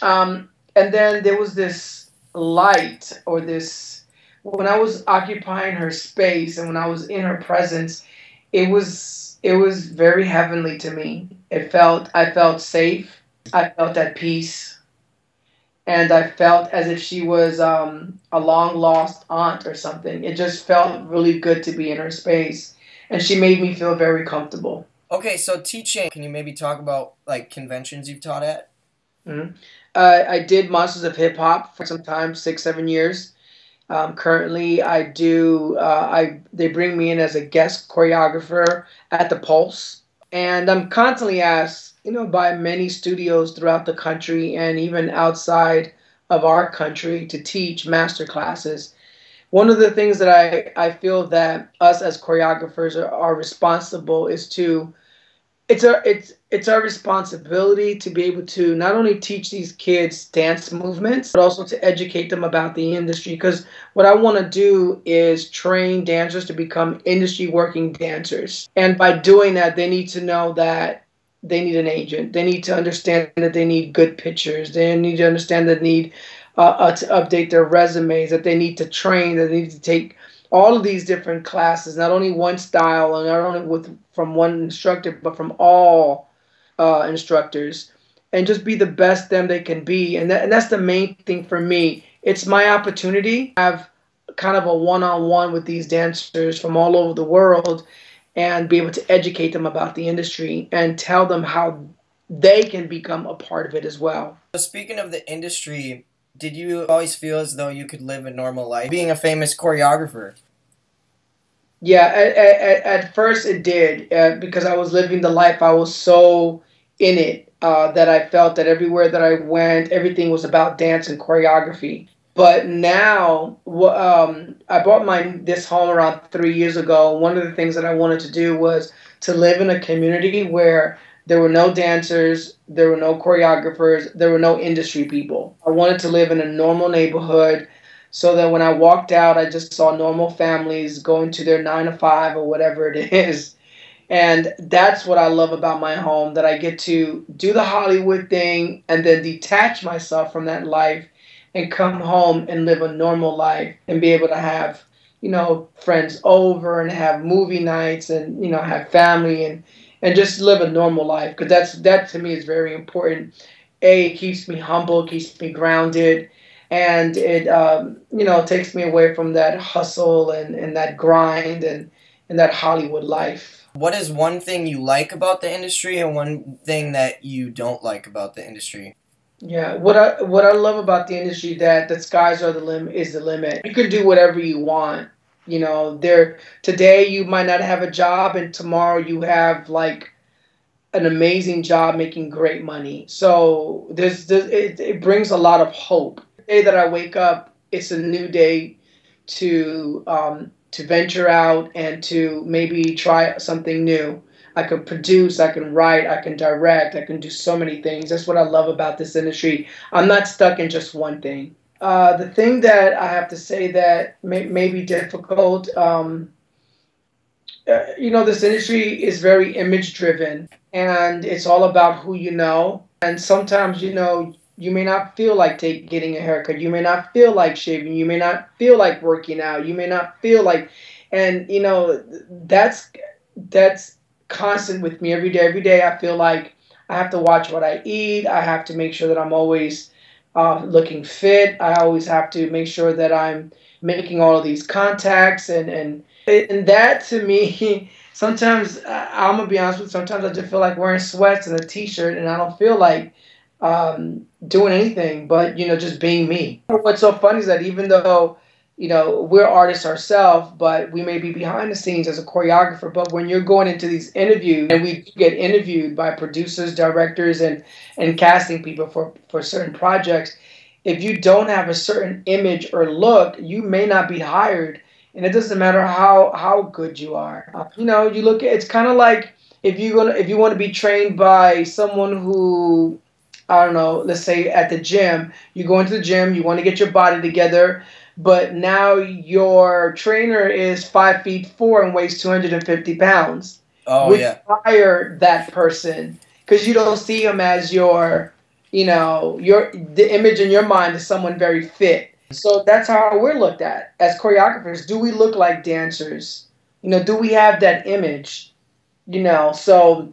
5'7". And then there was this light, or this, when I was occupying her space and when I was in her presence, it was very heavenly to me. I felt safe. I felt at peace, and I felt as if she was a long-lost aunt or something. It just felt really good to be in her space, and she made me feel very comfortable. Okay, so teaching, can you maybe talk about like conventions you've taught at? Mm-hmm. I did Monsters of Hip Hop for some time, 6-7 years. Currently, I do. They bring me in as a guest choreographer at the Pulse, and I'm constantly asked, by many studios throughout the country and even outside of our country to teach master classes. One of the things that I feel that us as choreographers are responsible is to, it's our responsibility to be able to not only teach these kids dance movements, but also to educate them about the industry. Because what I want to do is train dancers to become industry working dancers. And by doing that, they need to know that they need an agent. They need to understand that they need good pictures. They need to understand that they need to update their resumes, that they need to train, that they need to take all of these different classes, not only one style, and not only from one instructor, but from all instructors, and just be the best them they can be. And that's the main thing for me. It's my opportunity to have kind of a one-on-one with these dancers from all over the world and be able to educate them about the industry and tell them how they can become a part of it as well. So speaking of the industry, did you always feel as though you could live a normal life being a famous choreographer? Yeah, at first it did because I was living the life. I was so in it that I felt that everywhere that I went, everything was about dance and choreography. But now, I bought this home around 3 years ago. One of the things that I wanted to do was to live in a community where there were no dancers, there were no choreographers, there were no industry people. I wanted to live in a normal neighborhood so that when I walked out, I just saw normal families going to their 9 to 5 or whatever it is. And that's what I love about my home, that I get to do the Hollywood thing and then detach myself from that life and come home and live a normal life and be able to have, friends over and have movie nights and, have family and just live a normal life. Because that to me is very important. It keeps me humble, keeps me grounded, and it, takes me away from that hustle and that grind and that Hollywood life. What is one thing you like about the industry and one thing that you don't like about the industry? Yeah, what I love about the industry, that the skies are the limit, is the limit. You can do whatever you want. Today you might not have a job, and tomorrow you have like an amazing job making great money. So it brings a lot of hope. The day that I wake up, it's a new day to venture out and to maybe try something new. I can produce, I can write, I can direct, I can do so many things. That's what I love about this industry. I'm not stuck in just one thing. The thing that I have to say that may be difficult, this industry is very image driven and it's all about who you know. And sometimes, you may not feel like getting a haircut. You may not feel like shaving. You may not feel like working out. You may not feel like, and that's constant with me every day. Every day I feel like I have to watch what I eat. I have to make sure that I'm always looking fit. I always have to make sure that I'm making all of these contacts and that to me, sometimes I'm gonna be honest with you, sometimes I just feel like wearing sweats and a t-shirt and I don't feel like doing anything but, just being me. What's so funny is that even though, we're artists ourselves, but we may be behind the scenes as a choreographer, but when you're going into these interviews, and we get interviewed by producers, directors, and casting people for certain projects, if you don't have a certain image or look, you may not be hired. And it doesn't matter how good you are. You look at, it's kind of like if you want to be trained by someone who, I don't know, let's say at the gym, you go into the gym, you want to get your body together, but now your trainer is 5'4" and weighs 250 pounds. Oh, Would yeah. you hire that person? Because you don't see him as the image in your mind is someone very fit. So that's how we're looked at as choreographers. Do we look like dancers? Do we have that image? So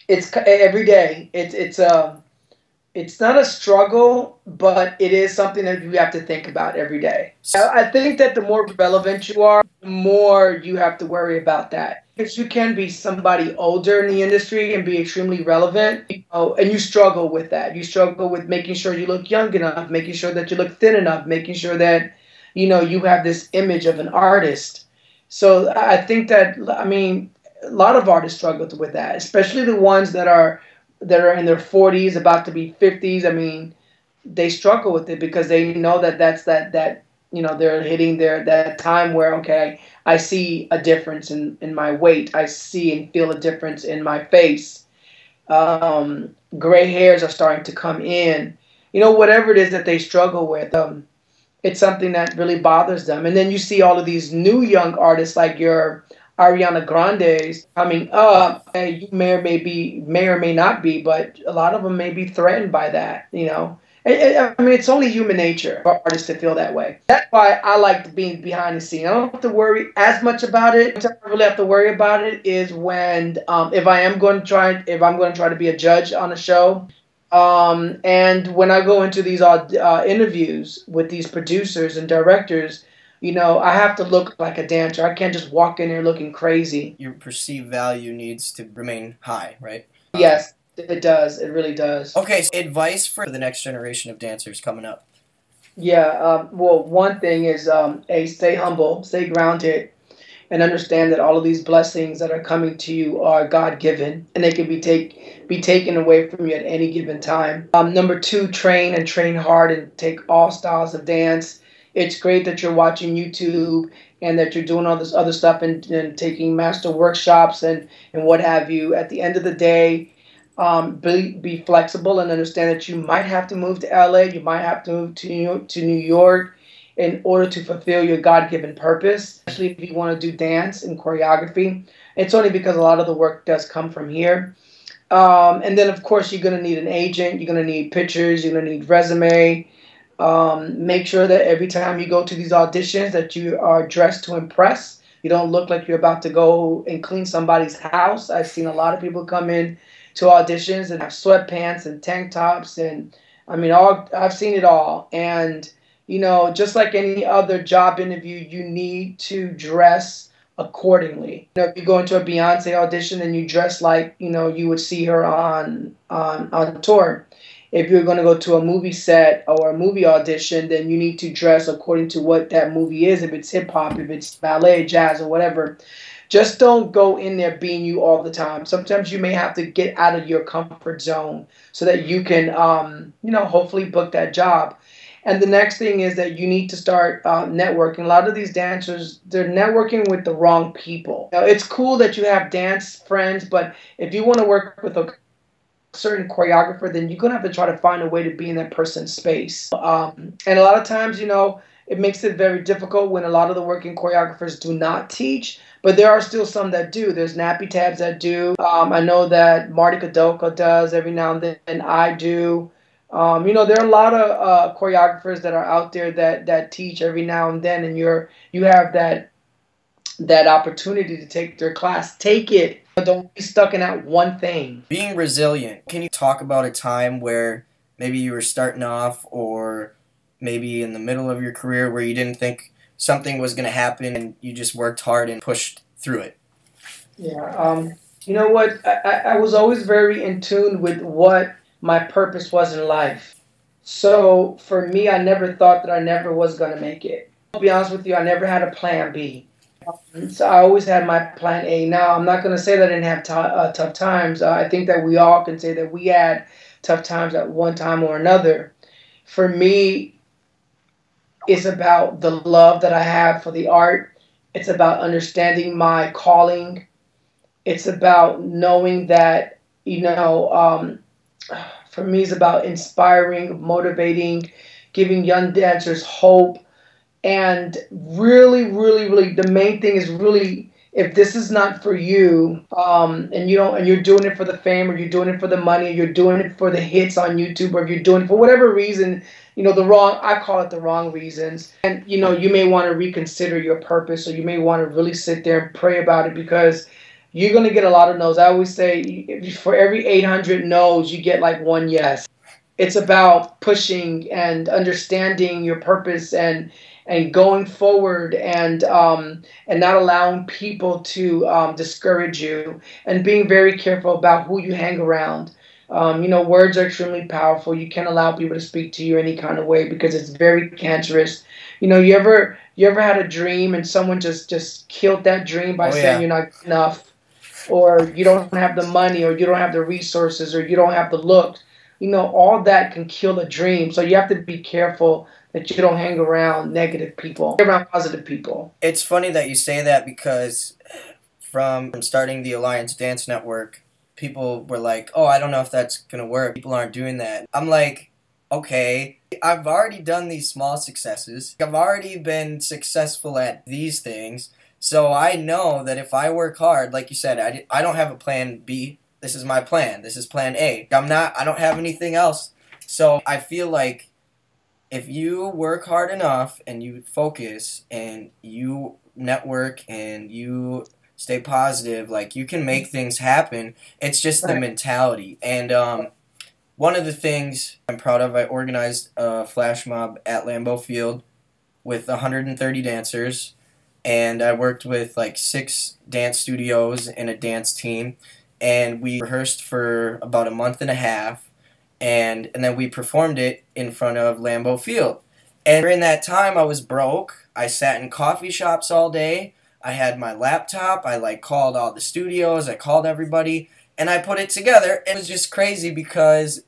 it's every day. It's not a struggle, but it is something that you have to think about every day. I think that the more relevant you are, the more you have to worry about that. Because you can be somebody older in the industry and be extremely relevant, and you struggle with that. You struggle with making sure you look young enough, making sure that you look thin enough, making sure that, you have this image of an artist. So I think that, a lot of artists struggle with that, especially the ones that are in their 40s, about to be 50s. They struggle with it because they know that they're hitting that time where, okay, I see a difference in my weight. I see and feel a difference in my face. Gray hairs are starting to come in. Whatever it is that they struggle with, it's something that really bothers them. And then you see all of these new young artists like your Ariana Grande's coming up, you may or may not be, but a lot of them may be threatened by that, you know. I mean, it's only human nature for artists to feel that way. That's why I like being behind the scene. I don't have to worry as much about it. What I really have to worry about it is when, if I'm going to try to be a judge on a show, and when I go into these interviews with these producers and directors, you know, I have to look like a dancer. I can't just walk in there looking crazy. Your perceived value needs to remain high, right? Yes, it does. It really does. Okay, so advice for the next generation of dancers coming up. Yeah. Well, one thing is, stay humble, stay grounded, and understand that all of these blessings that are coming to you are God given, and they can be taken away from you at any given time. Number two, train and train hard and take all styles of dance. It's great that you're watching YouTube and that you're doing all this other stuff and taking master workshops and what have you. At the end of the day, be flexible and understand that you might have to move to LA, you might have to move to New York in order to fulfill your God-given purpose, especially if you want to do dance and choreography. It's only because a lot of the work does come from here. And then, of course, you're going to need an agent. You're going to need pictures. You're going to need resume. Make sure that every time you go to these auditions that you are dressed to impress. You don't look like you're about to go and clean somebody's house. I've seen a lot of people come in to auditions and have sweatpants and tank tops, and I mean, I've seen it all. And you know, just like any other job interview, you need to dress accordingly. You know, if you go into a Beyonce audition and you dress like, you know, you would see her on tour. If you're going to go to a movie set or a movie audition, then you need to dress according to what that movie is. If it's hip hop, if it's ballet, jazz, or whatever. Just don't go in there being you all the time. Sometimes you may have to get out of your comfort zone so that you can, you know, hopefully book that job. And the next thing is that you need to start networking. A lot of these dancers, they're networking with the wrong people. Now, it's cool that you have dance friends, but if you want to work with a certain choreographer, then you're going to have to try to find a way to be in that person's space. And a lot of times, you know, it makes it very difficult when a lot of the working choreographers do not teach, but there are still some that do. There's Nappy Tabs that do. I know that Marty Kadoka does every now and then, and I do. You know, there are a lot of choreographers that are out there that teach every now and then, and you have that opportunity to take their class. Take it. Don't be stuck in that one thing. Being resilient. Can you talk about a time where maybe you were starting off or maybe in the middle of your career where you didn't think something was going to happen and you just worked hard and pushed through it? Yeah. You know what? I was always very in tune with what my purpose was in life. So for me, I never thought that I never was going to make it. To be honest with you, I never had a plan B. So I always had my plan A. Now, I'm not going to say that I didn't have tough times. I think that we all can say that we had tough times at one time or another. For me, it's about the love that I have for the art. It's about understanding my calling. It's about knowing that, you know, for me, it's about inspiring, motivating, giving young dancers hope. And really, really, really, the main thing is really, if this is not for you, and you're doing it for the fame, or you're doing it for the money, or you're doing it for the hits on YouTube, or if you're doing it for whatever reason, you know, I call it the wrong reasons. And, you know, you may want to reconsider your purpose, or you may want to really sit there and pray about it, because you're going to get a lot of no's. I always say, for every 800 no's, you get like one yes. It's about pushing and understanding your purpose and going forward and not allowing people to discourage you, and being very careful about who you hang around. You know, words are extremely powerful. You can't allow people to speak to you any kind of way, because it's very cancerous. You know, you ever had a dream and someone just killed that dream by saying you're not good enough, or you don't have the money, or you don't have the resources, or you don't have the looks? You know, all that can kill a dream. So you have to be careful that you don't hang around negative people, hang around positive people. It's funny that you say that, because from starting the Alliance Dance Network, people were like, oh, I don't know if that's going to work. People aren't doing that. I'm like, okay, I've already done these small successes. I've already been successful at these things. So I know that if I work hard, like you said, I don't have a plan B. This is my plan. This is plan A. I don't have anything else. So I feel like if you work hard enough and you focus and you network and you stay positive, like you can make things happen. It's just the Right. mentality. And one of the things I'm proud of, I organized a flash mob at Lambeau Field with 130 dancers, and I worked with like 6 dance studios and a dance team, and we rehearsed for about a month and a half, and then we performed it in front of Lambeau Field. And during that time, I was broke. I sat in coffee shops all day. I had my laptop. I like called all the studios. I called everybody, and I put it together. It was just crazy because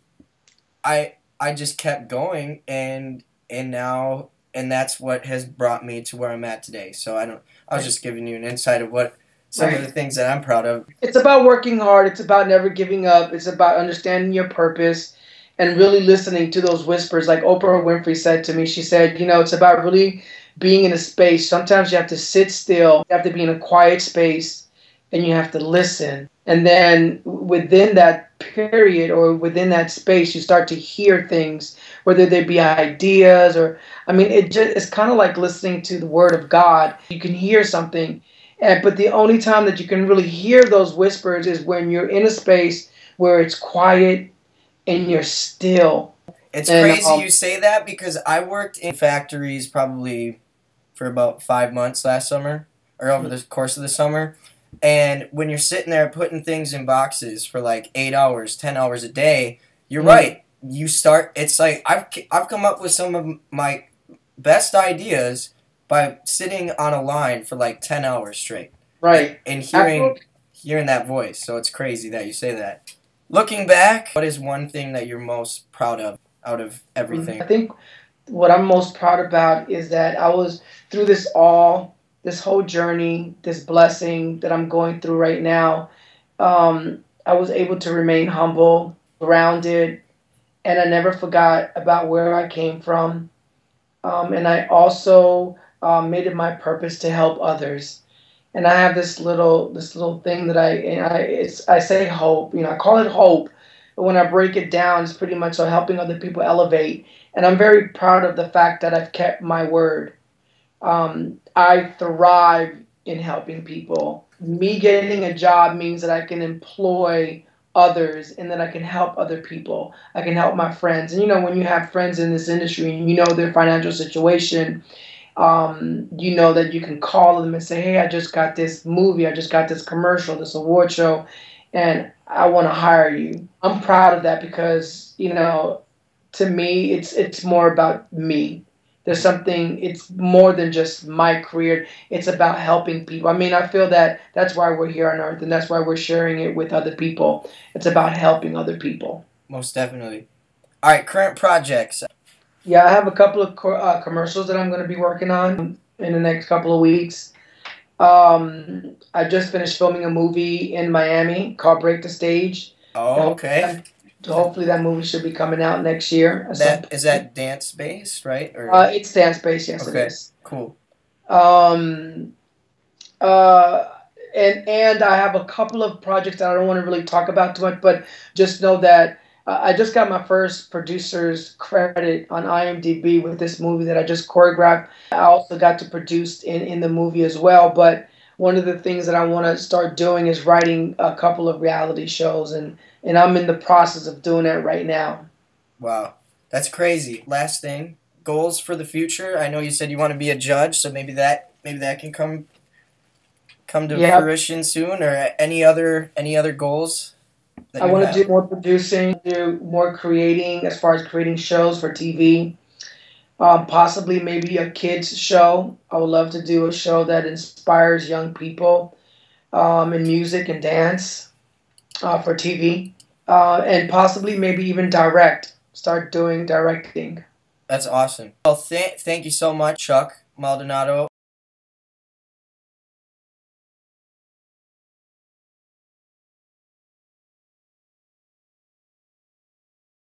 I just kept going, and now and that's what has brought me to where I'm at today. So I was just giving you an insight of what some of the Right. things that I'm proud of. It's about working hard. It's about never giving up. It's about understanding your purpose and really listening to those whispers. Like Oprah Winfrey said to me, she said, it's about really being in a space. Sometimes you have to sit still, you have to be in a quiet space, and you have to listen. And then within that period or within that space, you start to hear things, whether they be ideas or, I mean, it's kind of like listening to the word of God. You can hear something, but the only time that you can really hear those whispers is when you're in a space where it's quiet and you're still. It's And crazy you say that because I worked in factories probably for about 5 months last summer or over the course of the summer. And when you're sitting there putting things in boxes for like 8 hours, 10 hours a day, you're right. You start, it's like I've come up with some of my best ideas by sitting on a line for like 10 hours straight right. and After, hearing that voice. So it's crazy that you say that. Looking back, what is one thing that you're most proud of out of everything? I think what I'm most proud about is that I was through this whole journey, this blessing that I'm going through right now. I was able to remain humble, grounded, and I never forgot about where I came from. And I also made it my purpose to help others. And I have this little thing that I say hope. I call it hope, but when I break it down, it's pretty much helping other people elevate. And I'm very proud of the fact that I've kept my word. I thrive in helping people. Me getting a job means that I can employ others and that I can help other people. I can help my friends. And when you have friends in this industry and you know their financial situation, you know that you can call them and say, hey, I just got this movie, I just got this commercial, this award show, and I want to hire you. I'm proud of that because, to me, it's more about me. There's something, it's more than just my career. It's about helping people. I mean, I feel that that's why we're here on earth and that's why we're sharing it with other people. It's about helping other people. Most definitely. All right, current projects. Yeah, I have a couple of commercials that I'm going to be working on in the next couple of weeks. I just finished filming a movie in Miami called Break the Stage. Oh, okay. Hopefully that movie should be coming out next year. That is that dance based, right? Or It's dance based, yes, okay, it is. cool. Um, uh, and I have a couple of projects that I don't want to really talk about too much, but just know that I just got my first producer's credit on IMDb with this movie that I just choreographed. I also got to produce in the movie as well, but one of the things that I want to start doing is writing a couple of reality shows, and I'm in the process of doing that right now. Wow, that's crazy. Last thing, goals for the future. I know you said you want to be a judge, so maybe that can come to Yeah, fruition soon. Or any other goals that I you want to have? do more producing, do more creating as far as creating shows for TV. Possibly maybe a kids show. I would love to do a show that inspires young people in music and dance for TV, and possibly maybe even start doing directing. That's awesome. Well, thank you so much, Chuck Maldonado.